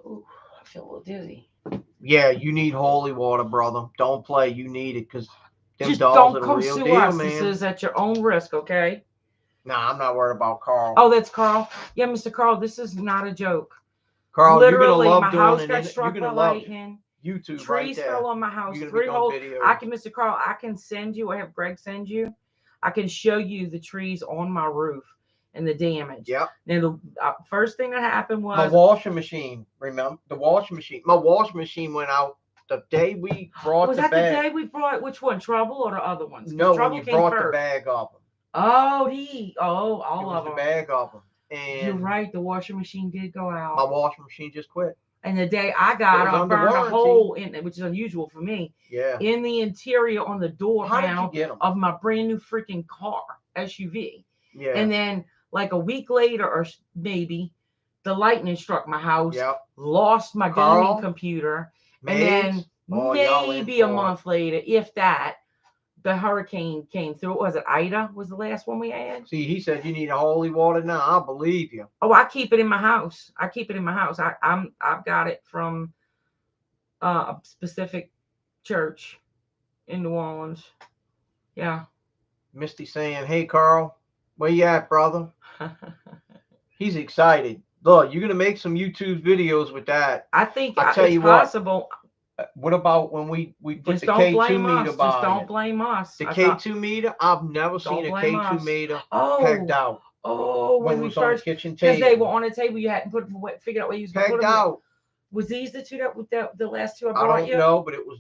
Ooh, I feel a little dizzy. Yeah, you need holy water, brother. Don't play. You need it because them Just dolls don't are the come real sue deal, us. This man. is at your own risk, okay? Nah, I'm not worried about Carl. Oh, that's Carl. Yeah, Mr. Carl, this is not a joke. Carl, Literally, you're gonna love my doing house it. got You're struck by gonna love lightning. YouTube Trees right there. fell on my house. You're gonna 3 be doing holes. videos. I can, Mr. Carl, I can send you, or have Greg send you. I can show you the trees on my roof and the damage. Yep. Now, the first thing that happened was my washing machine. Remember the washing machine? My washing machine went out the day we brought was the that bag. the day we brought which one? Trouble or the other ones? No, Trouble when you came brought first. the bag of them. Oh, all It was of the them. bag of them. And you're right. The washing machine did go out. My washing machine just quit. And the day I got, I burned a hole in it, which is unusual for me. Yeah. In the interior on the door panel of my brand new freaking car SUV. Yeah. And then like a week later, or maybe, the lightning struck my house. Yep. Lost my gaming computer. And then maybe a month later, if that, the hurricane came through. Was it Ida? Was the last one we had? See, he said you need a holy water now. I believe you. Oh, I keep it in my house. I've got it from a specific church in New Orleans. Yeah. Misty saying, "Hey, Carl, where you at, brother?" He's excited. Look, you're gonna make some YouTube videos with that. I think I tell it's you possible. What about when we put Just the don't K2 blame meter us. by Just don't it? blame us. The K2 meter, I've never seen a blame K2 us. meter Oh, pegged out. Oh, when when it we was on the first, kitchen because they table. were on a table, you hadn't figured out where you was gonna put Pegged them. out. Was these the two that the last two I I brought you? don't know, but it was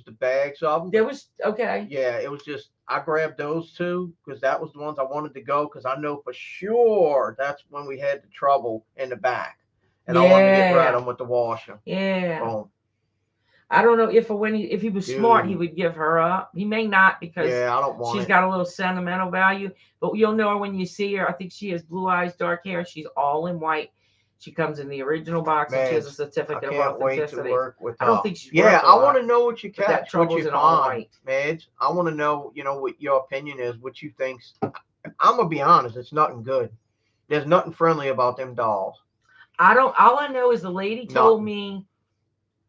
the bags of them. There was okay. Yeah, it was just I grabbed those two because that was the ones I wanted to go because I know for sure that's when we had the trouble in the back, and I wanted to get rid of them with the washer. Yeah. Boom. I don't know if if he was smart, he would give her up. He may not because I don't want she's got a little sentimental value. But you'll know her when you see her. I think she has blue eyes, dark hair. She's all in white. She comes in the original box, and she has a certificate of authenticity. Wait to work with her. I don't think she's I want to know what you catch, what you find, Mads. I want to know, what your opinion is, what you think. I'm gonna be honest, it's nothing good. There's nothing friendly about them dolls. All I know is the lady told me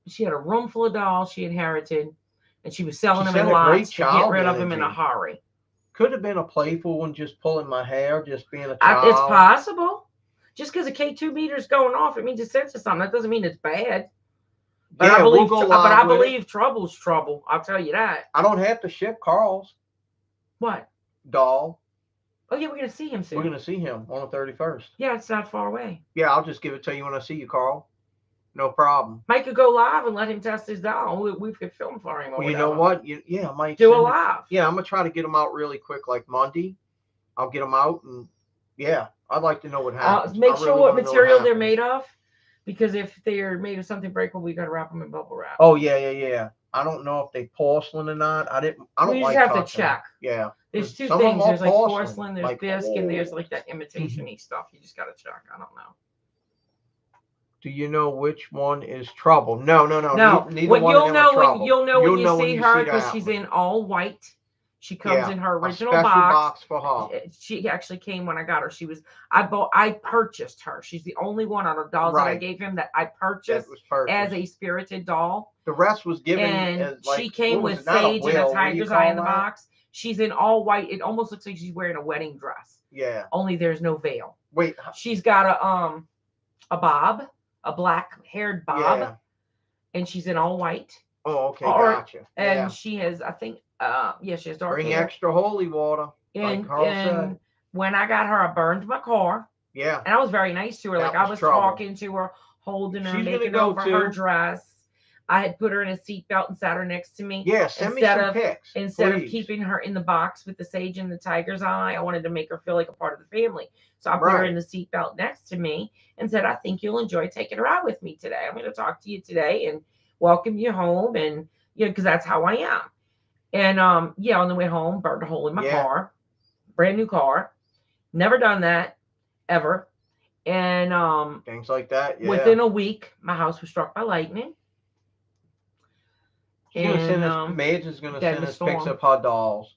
she had a room full of dolls she inherited, and she was selling them in lots to get rid of them in a hurry. Could have been a playful one, just pulling my hair, just being a child. It's possible. Just because a K2 meter is going off, it means it senses something. That doesn't mean it's bad. But I believe trouble's trouble. I'll tell you that. I don't have to ship Carl's. What? Doll. Oh, yeah, we're going to see him soon. We're going to see him on the 31st. Yeah, it's not far away. Yeah, I'll just give it to you when I see you, Carl. No problem. Mike could go live and let him test his doll. We could film for him. Well, you know what? I might do a live. I'm going to try to get them out really quick, like Monday. I'll get them out, and I'd like to know what happens. Make sure what material they're made of, because if they're made of something breakable, we got to wrap them in bubble wrap. Oh, yeah. I don't know if they porcelain or not. I don't just have to check. Yeah. There's two things. There's like porcelain, there's bisque, and there's like that imitation-y stuff. You just got to check. I don't know. Do you know which one is trouble? No. Neither one of them are trouble. You'll know when you see her because she's in all white. She comes in her original box for her. She actually came when I got her. I purchased her. She's the only one out of dolls that I gave him that I purchased as a spirited doll. The rest was given. And she came with sage and a tiger's eye in the box. She's in all white. It almost looks like she's wearing a wedding dress. Yeah. Only there's no veil. Wait. She's got a bob, a black-haired bob, and she's in all white. Oh, okay, gotcha. And she has, I think, she has dark hair. Bring extra holy water. And when I got her, I burned my car. Yeah. And I was very nice to her. Like I was talking to her, holding her, making over her dress. I had put her in a seatbelt and sat her next to me. Yeah, send me some pics. Instead of keeping her in the box with the sage and the tiger's eye, I wanted to make her feel like a part of the family. So I put her in the seatbelt next to me and said, I think you'll enjoy taking her out with me today. I'm going to talk to you today, and welcome you home, and because that's how I am. And yeah, on the way home, burned a hole in my car, brand new car. Never done that ever. And things like that. Yeah. within a week, my house was struck by lightning. She's gonna send us. And Madge is gonna dead in send a us pics storm. of her dolls.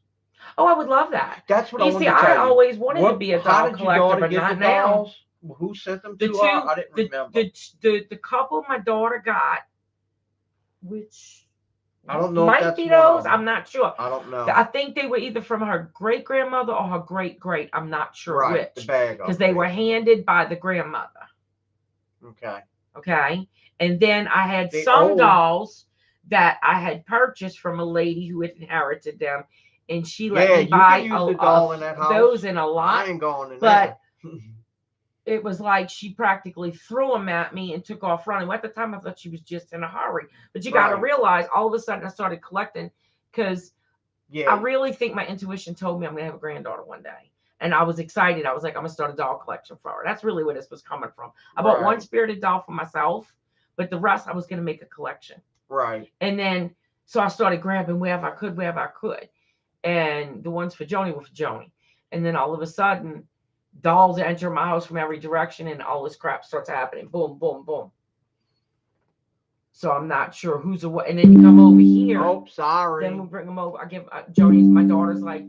Oh, I would love that. That's what I You see, wanted to I tell you. always wanted to be a How doll did your collector, daughter but get not the now. dolls? Who sent them to her? I didn't remember. The couple my daughter got, which I don't know if might that's be one of those. them. I'm not sure. I don't know. I think they were either from her great grandmother or her great great. I'm not sure Right, the which. bag. Because they were handed by the grandmother. Okay. Okay. And then I had They some old. dolls that I had purchased from a lady who had inherited them, and she let Yeah, me you buy can use the doll in that house. those in a I lot. ain't going in But there. it was like she practically threw them at me and took off running. Well, at the time, I thought she was just in a hurry. But you got to Right. realize, all of a sudden, I started collecting because Yeah. I really think my intuition told me I'm going to have a granddaughter one day. And I was excited. I was like, I'm going to start a doll collection for her. That's really where this was coming from. I bought one Right. spirited doll for myself, but the rest I was going to make a collection. Right. And then, so I started grabbing wherever I could. And the ones for Joni were for Joni. And then all of a sudden, dolls enter my house from every direction, and all this crap starts happening. Boom, boom, boom. So I'm not sure who's a what. And then you come over here. Oh, sorry. Then we bring them over. I give Joni's, my daughter's like,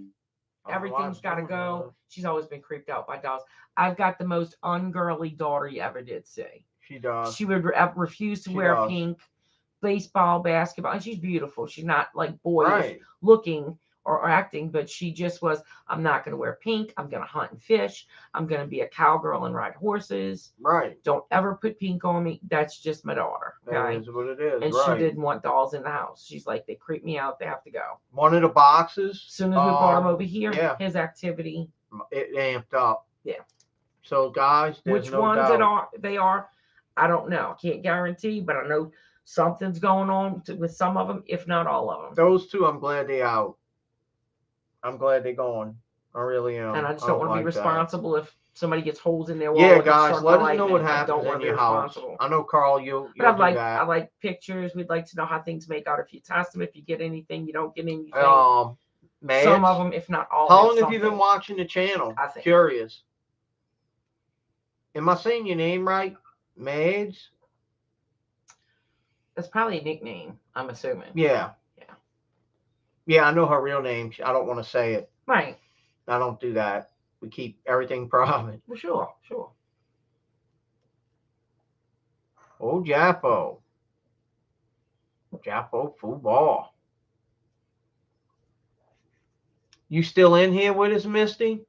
everything's got to go. She's always been creeped out by dolls. I've got the most ungirly daughter you ever did see. She does. She would refuse to wear pink, baseball, basketball. And she's beautiful. She's not like boyish looking or acting, but she just was, I'm not going to wear pink. I'm going to hunt and fish. I'm going to be a cowgirl and ride horses. Right. Don't ever put pink on me. That's just my daughter. Okay? That is what it is. And she didn't want dolls in the house. She's like, they creep me out. They have to go. One of the boxes. As soon as we brought him over here, his activity. It amped up. Yeah. So, guys, there's which no ones doubt. they are, I don't know. I can't guarantee, but I know something's going on with some of them, if not all of them. Those two, I'm glad they out. I'm glad they're gone. I really am. And I just don't want to be responsible if somebody gets holes in their wall. Yeah, guys, let us know what happens in your house. I know, Carl, you'll do that. I like pictures. We'd like to know how things make out. If you test them, if you get anything, you don't get anything. Madge, some of them, if not all. How long have you been watching the channel? I think. Curious. Am I saying your name right? Madge? That's probably a nickname, I'm assuming. Yeah. Yeah, I know her real name. I don't want to say it. Right. I don't do that. We keep everything private. Well, sure. Oh, Jappo. Jappo football. You still in here with us, Misty?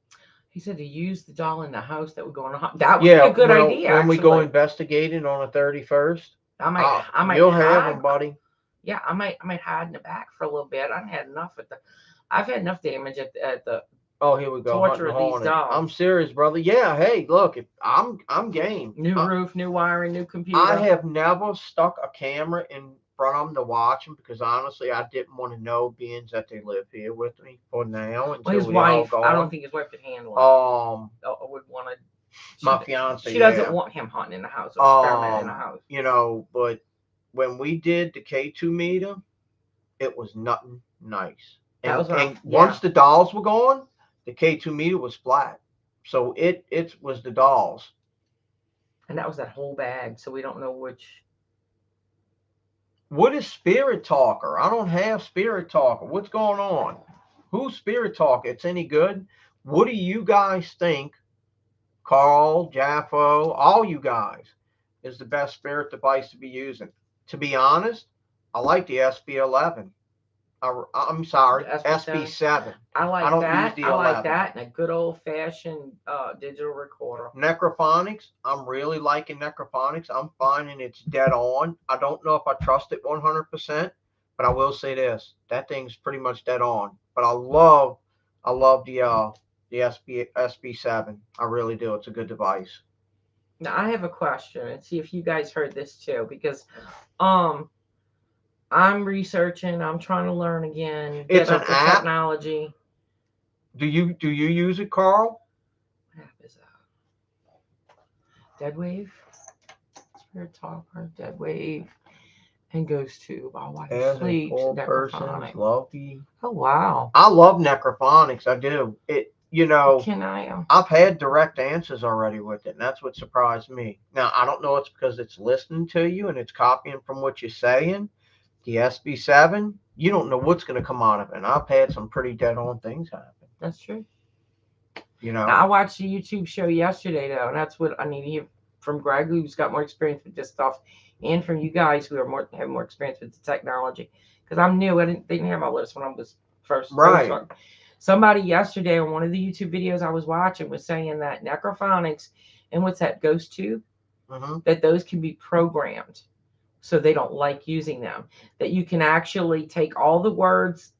He said to use the doll in the house that would go on a hunt. That would be a good idea. When we go investigating on the 31st, I might. You'll have them, buddy. Yeah, I might hide in the back for a little bit. I've had enough damage at the. Oh, here we go. Torture of these dolls. I'm serious, brother. Yeah, hey, look, I'm game. New roof, new wiring, new computer. I have never stuck a camera in front of them to watch them because honestly, I didn't want to know, being that they live here with me for now. Well, his wife, I don't think his wife could handle it. I would want to. My fiance. She doesn't want him hunting in the house or experimenting in the house. You know, but when we did the K2 meter, it was nothing nice. And once the dolls were gone, the K2 meter was flat. So it was the dolls. And that was that whole bag. So we don't know which. What is Spirit Talker? I don't have Spirit Talker. What's going on? Who's Spirit Talker? It's any good? What do you guys think? Carl, Jaffo, all you guys, is the best spirit device to be using? To be honest, I like the SB11. I'm sorry, SB7. I like that. I like that, and a good old-fashioned digital recorder. Necrophonics. I'm really liking Necrophonics. I'm finding it's dead on. I don't know if I trust it 100%, but I will say this: that thing's pretty much dead on. But I love the SB7. I really do. It's a good device. Now I have a question, and see if you guys heard this too, because I'm researching. I'm trying to learn again. It's an app. Technology. Do you use it, Carl? What app is that? Deadwave. Spirit Talker. Deadwave. And goes to while he As a sleeps. full person's Necrophonic. lucky. Oh wow. I love necrophonics. I do. Can I? I've had direct answers already with it, and that's what surprised me. Now, I don't know it's because it's listening to you and it's copying from what you're saying. The SB7, you don't know what's going to come out of it. And I've had some pretty dead on things happen. That's true. You Now, know, I watched a YouTube show yesterday, though, and that's what I need to hear from Greg, who's got more experience with this stuff, and from you guys who have more experience with the technology. Because I'm new, they didn't have all this when I was first. right. Somebody yesterday on one of the YouTube videos I was watching was saying that necrophonics and what's that, ghost tube, that those can be programmed so they don't like using them. That you can actually take all the words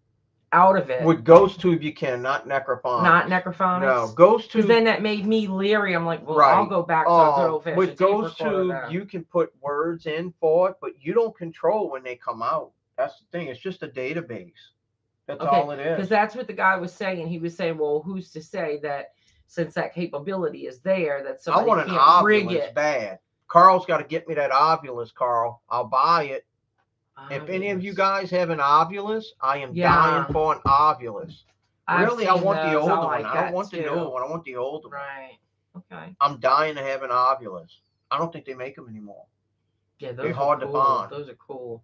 out of it. With ghost tube, you can, not necrophonics. Not necrophonics? No, ghost tube. Because then that made me leery. I'm like, well, right. I'll go back to a good old fashioned with ghost tube, you can put words in for it, but you don't control when they come out. That's the thing. It's just a database. That's all it is. Because that's what the guy was saying. He was saying, well, who's to say that since that capability is there, that somebody I want an Ovilus bad. Carl's got to get me that Ovilus, Carl. I'll buy it. If any of you guys have an Ovilus, I am dying for an Ovilus. Really, I want the older one. I don't want the newer one. I want the older one. Right. Okay. I'm dying to have an Ovilus. I don't think they make them anymore. Yeah, those are hard to find. Those are cool.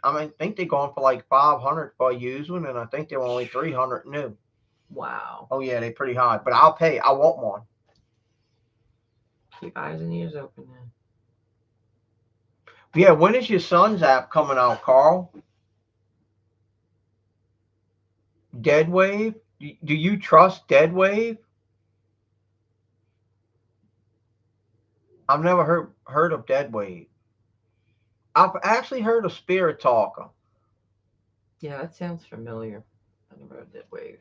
I think they're going for like $500 for a used one, and I think they're only $300 new. Wow. Oh yeah, they're pretty hard. But I'll pay. I want one. Keep eyes and ears open then. Yeah, when is your son's app coming out, Carl? Dead Wave? Do you trust Dead Wave? I've never heard of Dead Wave. I've actually heard of Spirit Talker. Yeah, that sounds familiar. I never heard Dead Wave.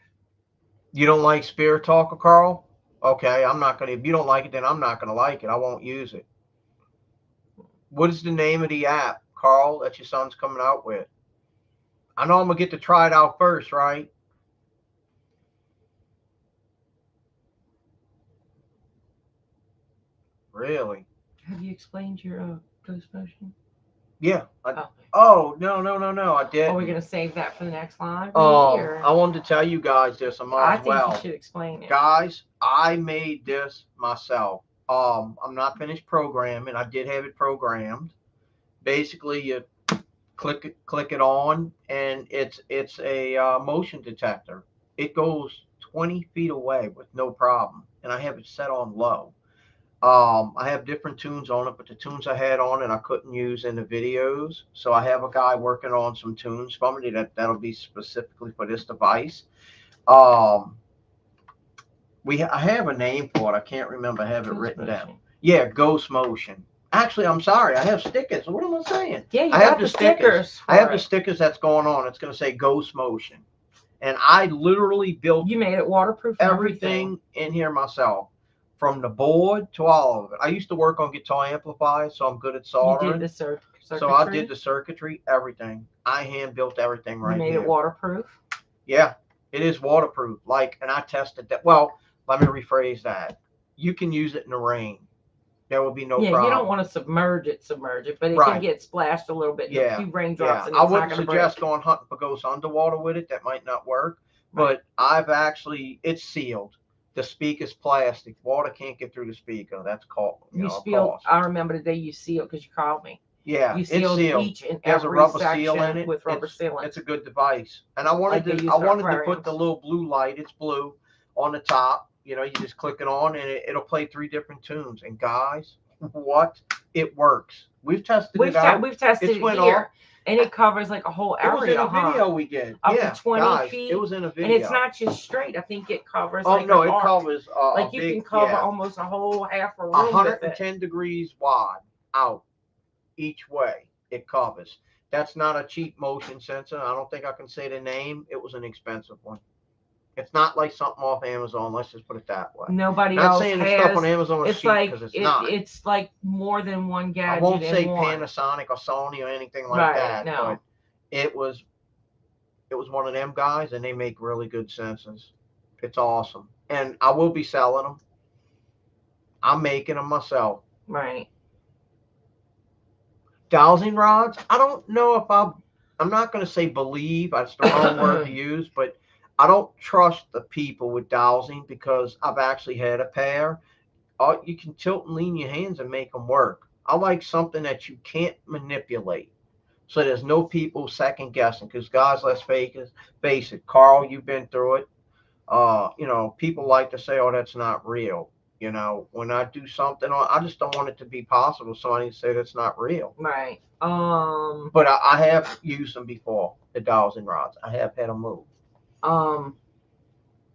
You don't like Spirit Talker, Carl? Okay, I'm not gonna. If you don't like it, then I'm not gonna like it. I won't use it. What is the name of the app, Carl, that your son's coming out with? I know I'm gonna get to try it out first, right? Really? Have you explained your ghost motion? Yeah. Oh, no, I did. Are we going to save that for the next live? I wanted to tell you guys this. I think you should explain it. Guys, I made this myself. I'm not finished programming. I did have it programmed. Basically, you click it on, and it's a motion detector. It goes 20 feet away with no problem, and I have it set on low. I have different tunes on it, but the tunes I had on it I couldn't use in the videos. So I have a guy working on some tunes for me that'll be specifically for this device. I have a name for it. I can't remember. I have it written down. Yeah, Ghost Motion. Actually, I'm sorry. I have stickers. What am I saying? Yeah, I have the stickers. I have the stickers that's going on. It's going to say Ghost Motion. And I literally built. You made it waterproof. Everything in here myself. From the board to all of it. I used to work on guitar amplifiers, so I'm good at soldering. You did the circuitry? So I did the circuitry, everything. I hand built everything right here. You made it waterproof? Yeah, it is waterproof. And I tested that. Well, let me rephrase that. You can use it in the rain. There will be no problem. Yeah, you don't want to submerge it, but it can get splashed a little bit. Yeah. A few raindrops. Yeah. I wouldn't suggest going hunting for ghosts underwater with it. That might not work. Right. But it's sealed. The speaker's plastic. Water can't get through the speaker. That's called. I remember the day you sealed because you called me. Yeah, you sealed each and There's every a rubber section seal in it. With rubber sealant. It's a good device. And I wanted to put the little blue light. It's blue on the top. You just click it on and it'll play 3 different tunes. And guys, it works. We've tested it out. We've tested it here. And it covers like a whole area. It was in a video we did. Up to 20 feet. It was in a video. And it's not just straight. I think it covers. Oh, no, it covers. Like you can cover almost a whole half a room. 110 degrees wide out each way. It covers. That's not a cheap motion sensor. I don't think I can say the name. It was an expensive one. It's not like something off Amazon. Let's just put it that way. Nobody else saying the stuff on Amazon is cheap because it's not. It's like more than one gadget. I won't say Panasonic or Sony or anything like that. No. But it was one of them guys, and they make really good sensors. It's awesome, and I will be selling them. I'm making them myself. Right. Dowsing rods. I don't know if I'm not going to say believe. That's the wrong word to use, but I don't trust the people with dowsing because I've actually had a pair. You can tilt and lean your hands and make them work. I like something that you can't manipulate. So there's no people second guessing because guys, let's face it, Carl, you've been through it. People like to say, "Oh, that's not real." When I do something, I just don't want it to be possible. Somebody to say that's not real. Right. But I have used them before, the dowsing rods. I have had them move.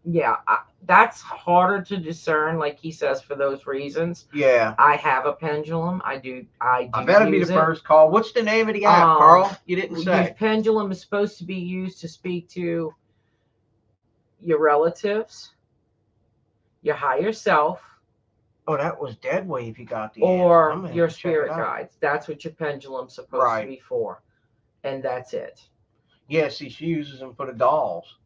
Yeah, that's harder to discern, like he says, for those reasons. Yeah. I have a pendulum. I do I better be the first call. What's the name of the app, Carl? You didn't say. Your pendulum is supposed to be used to speak to your relatives, your higher self. Oh, that was Dead Wave. You got the or answer. your spirit guides. That's what your pendulum's supposed to be for, and that's it. Yeah, see, she uses them for the dolls.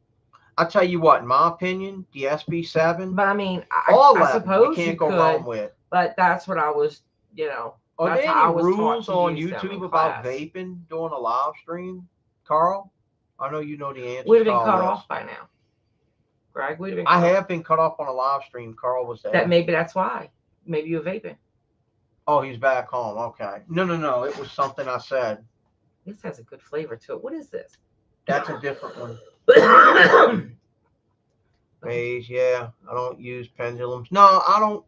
I tell you what, in my opinion, the SB7. But I mean, I suppose you can't go wrong with. But that's what I was, Are that's there how I any was rules taught to on use them YouTube in about class. vaping during a live stream, Carl? I know you know the answer. We'd have been cut off by now, Greg. We'd have been. I have been cut off on a live stream. Carl was there. Maybe that's why. Maybe you're vaping. Oh, he's back home. Okay. No. It was something I said. This has a good flavor to it. What is this? That's a different one. Phase, yeah. I don't use pendulums. No, I don't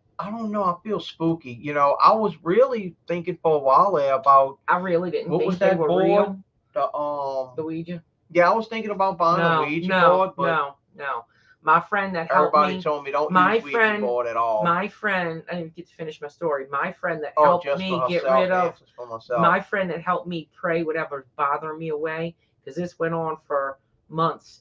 know. I feel spooky. I was really thinking for a while there about. I really didn't what think was that they were board? real. The Ouija. Yeah, I was thinking about buying a Ouija board, but no. My friend that helped everybody me. told me don't use Ouija board at all. My friend, I didn't get to finish my story. My friend that helped me get rid of. My friend that helped me pray whatever's bothering me away, because this went on for months.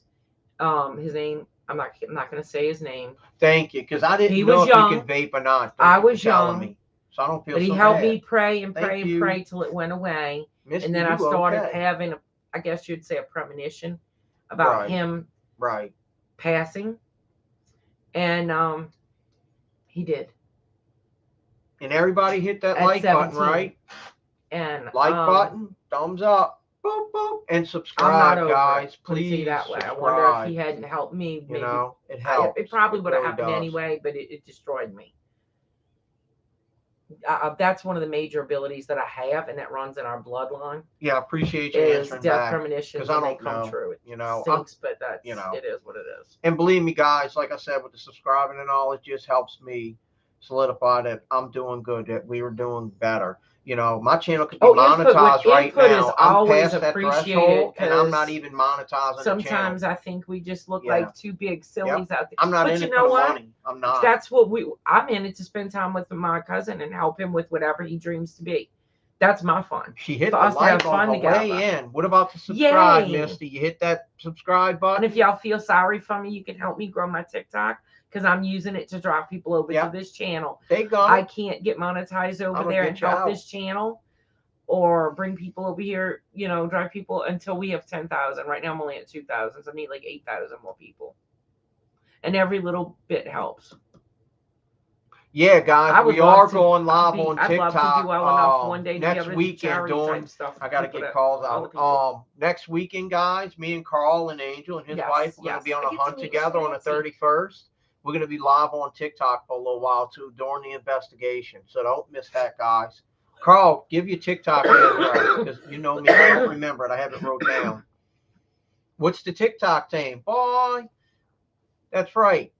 His name. I'm not going to say his name. Thank you, because I didn't know if you can vape or not. I was young. Me, so I don't feel but he so helped bad. me pray and pray and pray till it went away. Misty, and then I started having, I guess you'd say, a premonition about him passing. And he did. And everybody hit that like button, right? And like button, thumbs up. Boop, boop, and subscribe, guys. Please that way. Subscribe. I wonder if he hadn't helped me. Maybe, it helped. It probably would have happened anyway, but it destroyed me. That's one of the major abilities that I have, and that runs in our bloodline. Yeah, I appreciate you answering death premonitions when they come true. It stinks, but that's it is what it is. And believe me, guys, like I said, with the subscribing and all, it just helps me solidify that I'm doing good, that we were doing better. My channel could be monetized right now. I'm past that threshold, and I'm not even monetizing. Sometimes I think we just look like two big sillies out there. I'm not in it for the money. I'm not. That's what I'm in it to spend time with my cousin and help him with whatever he dreams to be. That's my fun. She hit the like on the way in. What about the subscribe, Misty? You hit that subscribe button. And if y'all feel sorry for me, you can help me grow my TikTok, because I'm using it to drive people over to this channel. I can't get monetized over there and help this channel or bring people over here, drive people until we have 10,000. Right now I'm only at 2,000. So I need like 8,000 more people. And every little bit helps. Yeah, guys, we are going live on TikTok. I'd love to do well enough one day to next weekend doing stuff. I got to get calls out. Next weekend, guys, me and Carl and Angel and his wife, we're going to be on a hunt together on the 31st. We're going to be live on TikTok for a little while, too, during the investigation. So don't miss that, guys. Carl, give your TikTok address, because you know me. I don't remember it. I have it wrote down. What's the TikTok name? Boy, that's right.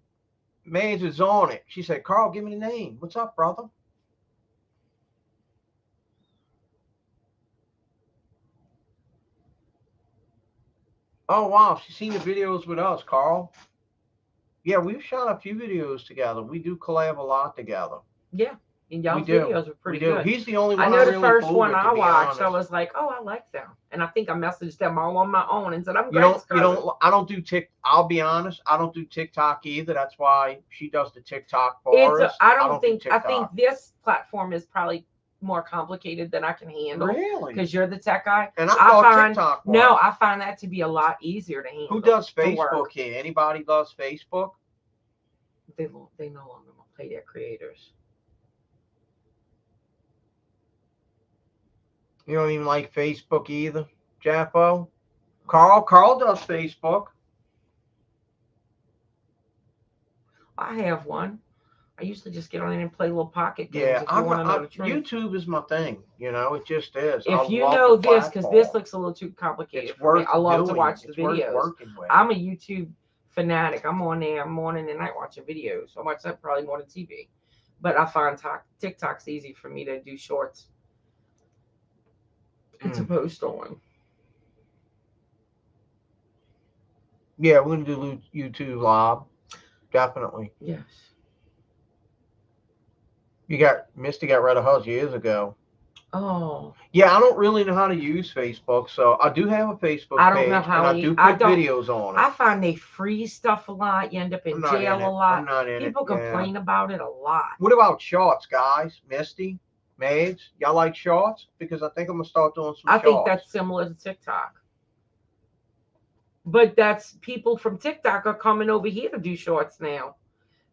Maze is on it. She said, Carl, give me the name. What's up, brother? Oh, wow. She's seen the videos with us, Carl. Yeah, we've shot a few videos together. We do collab a lot together. Yeah. And y'all's videos were pretty good. He's the only one I know the first one I watched, I was like, oh, I like them. And I think I messaged them all on my own and said, I don't do TikTok. I'll be honest, I don't do TikTok either. That's why she does the TikTok for us. I think this platform is probably more complicated than I can handle. Really? Because you're the tech guy. And I thought TikTok was. No, I find that to be a lot easier to handle. Who does Facebook here? Anybody does Facebook? They no longer pay their creators. You don't even like Facebook either, Jaffo? Carl does Facebook. I have one. I usually just get on there and play little pocket games. Yeah, If you want to know the truth. YouTube is my thing. You know, it just is. If I you love know the this, because this platform. looks a little too complicated It's for me. worth I love to doing. watch the It's worth videos. working with. I'm a YouTube fanatic. I'm on there morning and night watching videos. I watch that probably more than TV. But I find TikTok's easy for me to do shorts and to post on. Yeah, we're gonna do YouTube live. Definitely. Yes. Misty got rid of hers years ago. Oh. Yeah, I don't really know how to use Facebook, so I do have a Facebook I don't page, know how and I do put videos on it. I find they freeze stuff a lot. You end up in jail a lot. I'm not in People it. complain about it a lot. What about shorts, guys? Misty, Maids, y'all like shorts? Because I think I'm gonna start doing some shorts. I think that's similar to TikTok. But that's people from TikTok are coming over here to do shorts now.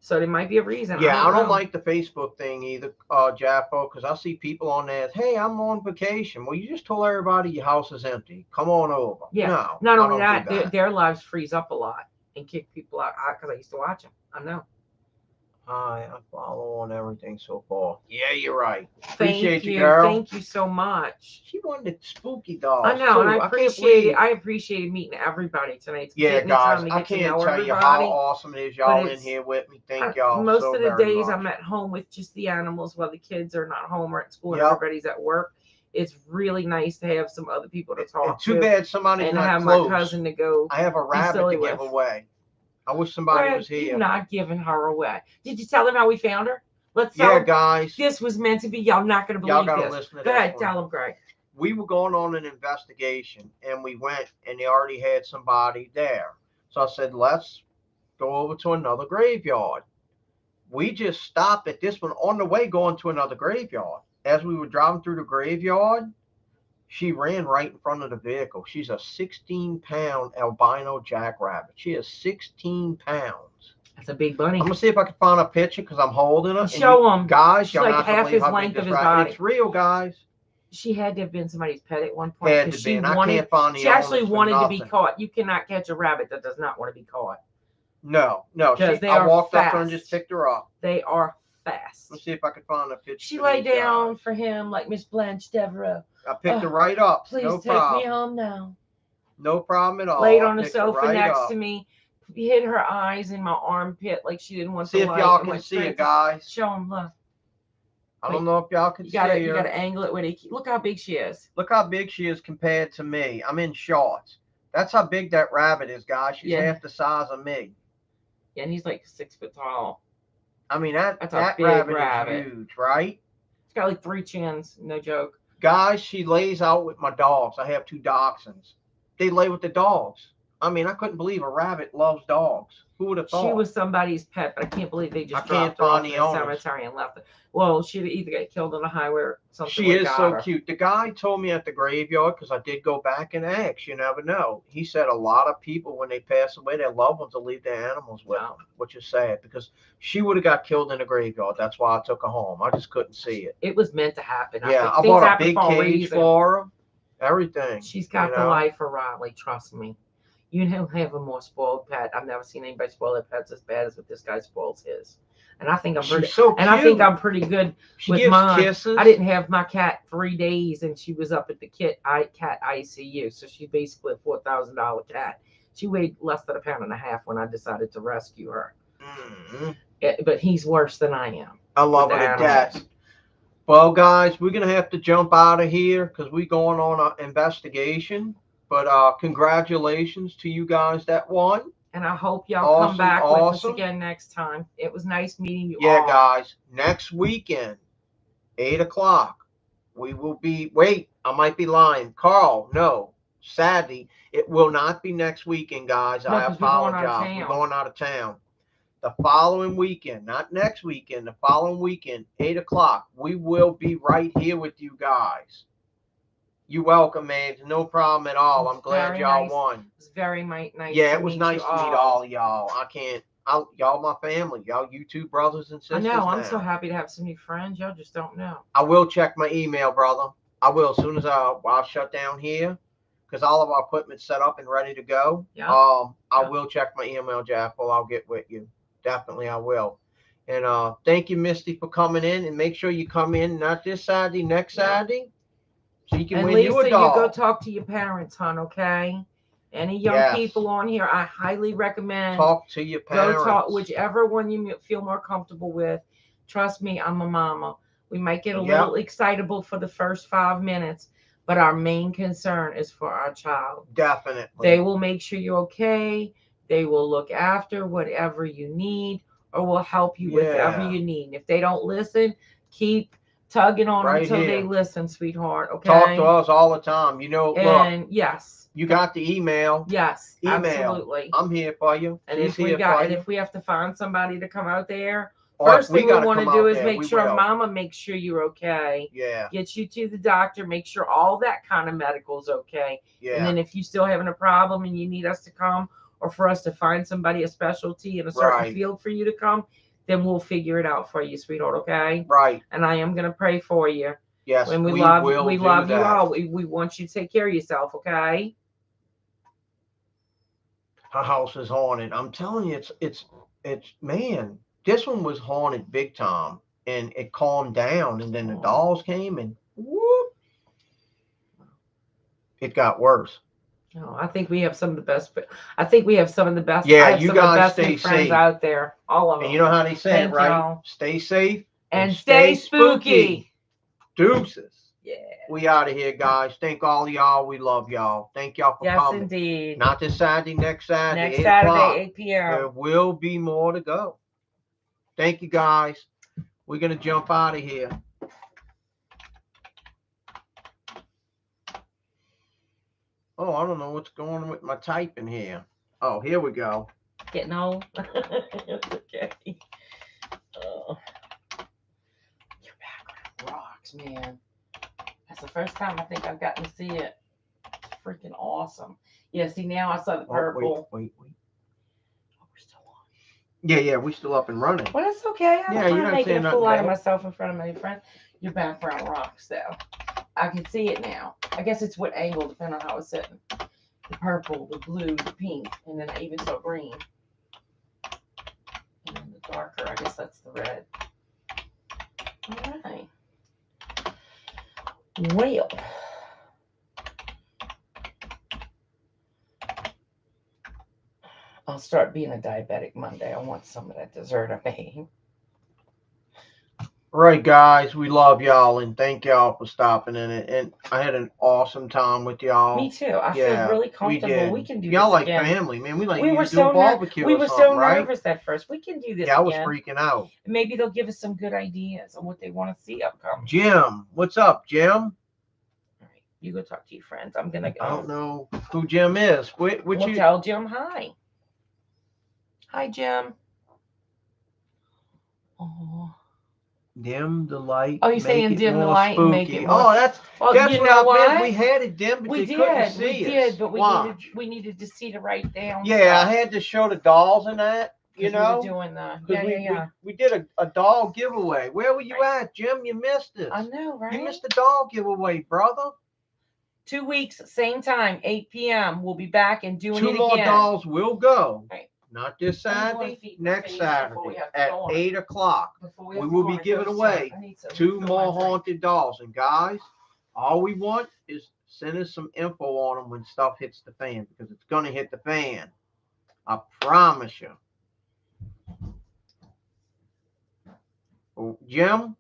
So there might be a reason. Yeah, I don't like the Facebook thing either, Jaffo, because I see people on there. Hey, I'm on vacation. Well, you just told everybody your house is empty. Come on over. Yeah. No, not only that, their lives freeze up a lot and kick people out. Because I used to watch them. I know. I follow on everything so far. Yeah, you're right. Appreciate you, girl. Thank you so much. She wanted spooky dolls. I know, too. and I appreciate it. I appreciated meeting everybody tonight. Yeah, guys, I can't tell you how awesome it is y'all in here with me. Thank y'all most so of the days much. I'm at home with just the animals while the kids are not home or at school and everybody's at work. It's really nice to have some other people to talk to. Too bad somebody's not have close. My cousin to go. I have a rabbit to give away. I wish somebody was here. You're not giving her away. Did you tell them how we found her? Let's tell them. Guys. This was meant to be. Y'all not going to believe y'all gotta this. Listen to Go ahead, one. tell them, Greg. We were going on an investigation, and we went, and they already had somebody there. So I said, let's go over to another graveyard. We just stopped at this one on the way going to another graveyard. As we were driving through the graveyard, she ran right in front of the vehicle. She's a 16-pound albino jackrabbit. She is 16 pounds. That's a big bunny. I'm gonna see if I can find a picture because I'm holding her. Show them, guys. Y'all like not half his length of his body. It's real, guys. She had to have been somebody's pet at one point. Had to be. I can't find the. She actually wanted to be caught. You cannot catch a rabbit that does not want to be caught. No. I walked up to her and just picked her up. They are fast. Let's see if I can find a picture. She lay down for him like Miss Blanche Devereaux. I picked her right up. Please take me home now. No problem at all. Laid on the sofa next to me. Hid her eyes in my armpit like she didn't want to see if y'all can see it, guys. Show them, look. I don't know if y'all can see her. You gotta angle it with it. Look how big she is. Look how big she is compared to me. I'm in shorts. That's how big that rabbit is, guys. She's half the size of me. Yeah, and he's like 6 foot tall. I mean, that rabbit is huge, right? It's got like 3 chins, no joke. Guys, she lays out with my dogs. I have 2 dachshunds. They lay with the dogs. I mean, I couldn't believe a rabbit loves dogs. Who would have thought? She was somebody's pet, but I can't believe they just dropped her off in the cemetery and left her. Well, she'd either get killed on the highway or something. She is so cute. The guy told me at the graveyard, because I did go back and ask, you never know. He said a lot of people, when they pass away, their loved ones will leave their animals with them, which is sad, because she would have got killed in the graveyard. That's why I took her home. I just couldn't see it. It was meant to happen. Yeah, I bought a big cage for her. Everything. She's got the life of Riley, trust me. You don't have a more spoiled pet. I've never seen anybody spoil their pets as bad as what this guy spoils his. And I think I'm pretty. So cute. And I think I'm pretty good with mine. Kisses. I didn't have my cat 3 days, and she was up at the cat ICU. So she's basically a $4,000 cat. She weighed less than 1.5 pounds when I decided to rescue her. Mm-hmm. But he's worse than I am. I love it at that. Well, guys, we're gonna have to jump out of here because we're going on an investigation. But congratulations to you guys that won. And I hope y'all come back with us again next time. It was nice meeting you all. Yeah, guys. Next weekend, 8 o'clock, we will be... Wait, I might be lying. Carl, no. Sadly, it will not be next weekend, guys. I apologize. We're going out of town. The following weekend, not next weekend, the following weekend, 8 o'clock, we will be right here with you guys. You're welcome, man. No problem at all. I'm glad y'all won. It was very nice. Yeah, it was nice to meet all of y'all. Y'all my family. Y'all YouTube brothers and sisters. I know. I'm so happy to have some new friends. Y'all just don't know. I will check my email, brother. I will, as soon as I'll shut down here, because all of our equipment's set up and ready to go. Yeah. I will check my email, Jackal. I'll get with you. Definitely, I will. And thank you, Misty, for coming in. And make sure you come in not this Saturday, next Saturday, so you can And win Lisa, you a you doll. go talk to your parents, hon. Okay. Any young Yes. people on here, I highly recommend Talk to your parents. go talk whichever one you feel more comfortable with. Trust me, I'm a mama. We might get a little excitable for the first 5 minutes, but our main concern is for our child. Definitely. They will make sure you're okay. They will look after whatever you need, or will help you with whatever you need. And if they don't listen, keep tugging on them until they listen, sweetheart. Okay. Talk to us all the time. You know, and look. Yes. You got the email. Yes. Email. Absolutely. I'm here for you. And if we have to find somebody to come out there, first thing we want to do is make sure mama makes sure you're okay. Yeah. Get you to the doctor, make sure all that kind of medical's okay. Yeah. And then if you're still having a problem and you need us to come, or for us to find somebody a specialty in a certain field for you to come, then we'll figure it out for you, sweetheart. Okay. Right. And I am gonna pray for you. Yes. When we love you all. We want you to take care of yourself. Okay. Her house is haunted. I'm telling you, it's man. This one was haunted big time, and it calmed down, and then the dolls came, and whoop, it got worse. No, I think we have some of the best. I think we have some of the best. Yeah, you guys stay friends safe out there. All of them. And you know how they say it, right? Y'all. Stay safe and stay spooky. Deuces. Yeah. We out of here, guys. Thank all of y'all. We love y'all. Thank y'all for coming. Yes, indeed. Not this Saturday, next Saturday. Next Saturday, 8 p.m. There will be more to go. Thank you, guys. We're going to jump out of here. Oh, I don't know what's going on with my typing here. Oh, here we go. Getting old. Okay. Your background rocks, man. That's the first time I think I've gotten to see it. It's freaking awesome. Yeah, see, now I saw the purple. Wait. Oh, we're still on. Yeah, we're still up and running. Well, that's okay. I'm not making a fool out of bad. myself in front of my friend. Your background rocks, though. I can see it now. I guess it's what angle, depending on how it's sitting. The purple, the blue, the pink, and then I even saw green. And then the darker, I guess that's the red. All right. Well. I'll start being a diabetic Monday. I want some of that dessert I made. Right, guys, we love y'all and thank y'all for stopping in. And I had an awesome time with y'all. Me too. I feel really comfortable. We can do y'all this like again. Family, man. We were to do a barbecue. We were so nervous at first. We can do this. Yeah, I was freaking out. Maybe they'll give us some good ideas on what they want to see upcoming. Jim, what's up, Jim? All right, you go talk to your friends. I'm gonna go. I don't know who Jim is. Would you tell Jim hi? Hi, Jim. Oh. Dim the light. Oh, you're saying dim the light spooky. and make it more. Oh, that's you know what? We had it dim, but we they couldn't see we us. did, but we needed to see to write down. Yeah, I had to show the dolls and that. You know, we were doing the we did a doll giveaway. Where were you at, Jim? You missed it. I know, right? You missed the doll giveaway, brother. 2 weeks, same time, 8 p.m. We'll be back and doing it again. 2 more dolls will go. Right. Not this Saturday, next Saturday at 8 o'clock. We will be giving away 2 more haunted dolls. And guys, all we want is send us some info on them when stuff hits the fan, because it's going to hit the fan. I promise you. Well, Jim,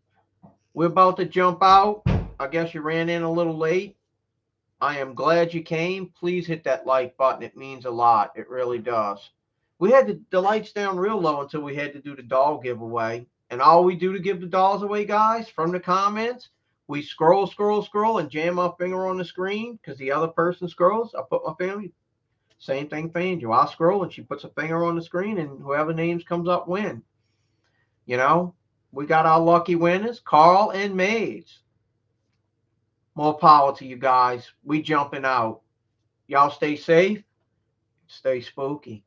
we're about to jump out. I guess you ran in a little late. I am glad you came. Please hit that like button. It means a lot. It really does. We had the lights down real low until we had to do the doll giveaway. And all we do to give the dolls away, guys, from the comments, we scroll, and jam our finger on the screen because the other person scrolls. I put my family. Same thing for Angel. I scroll and she puts a finger on the screen, and whoever names comes up win. You know, we got our lucky winners, Carl and Maze. More power to you guys. We jumping out. Y'all stay safe. Stay spooky.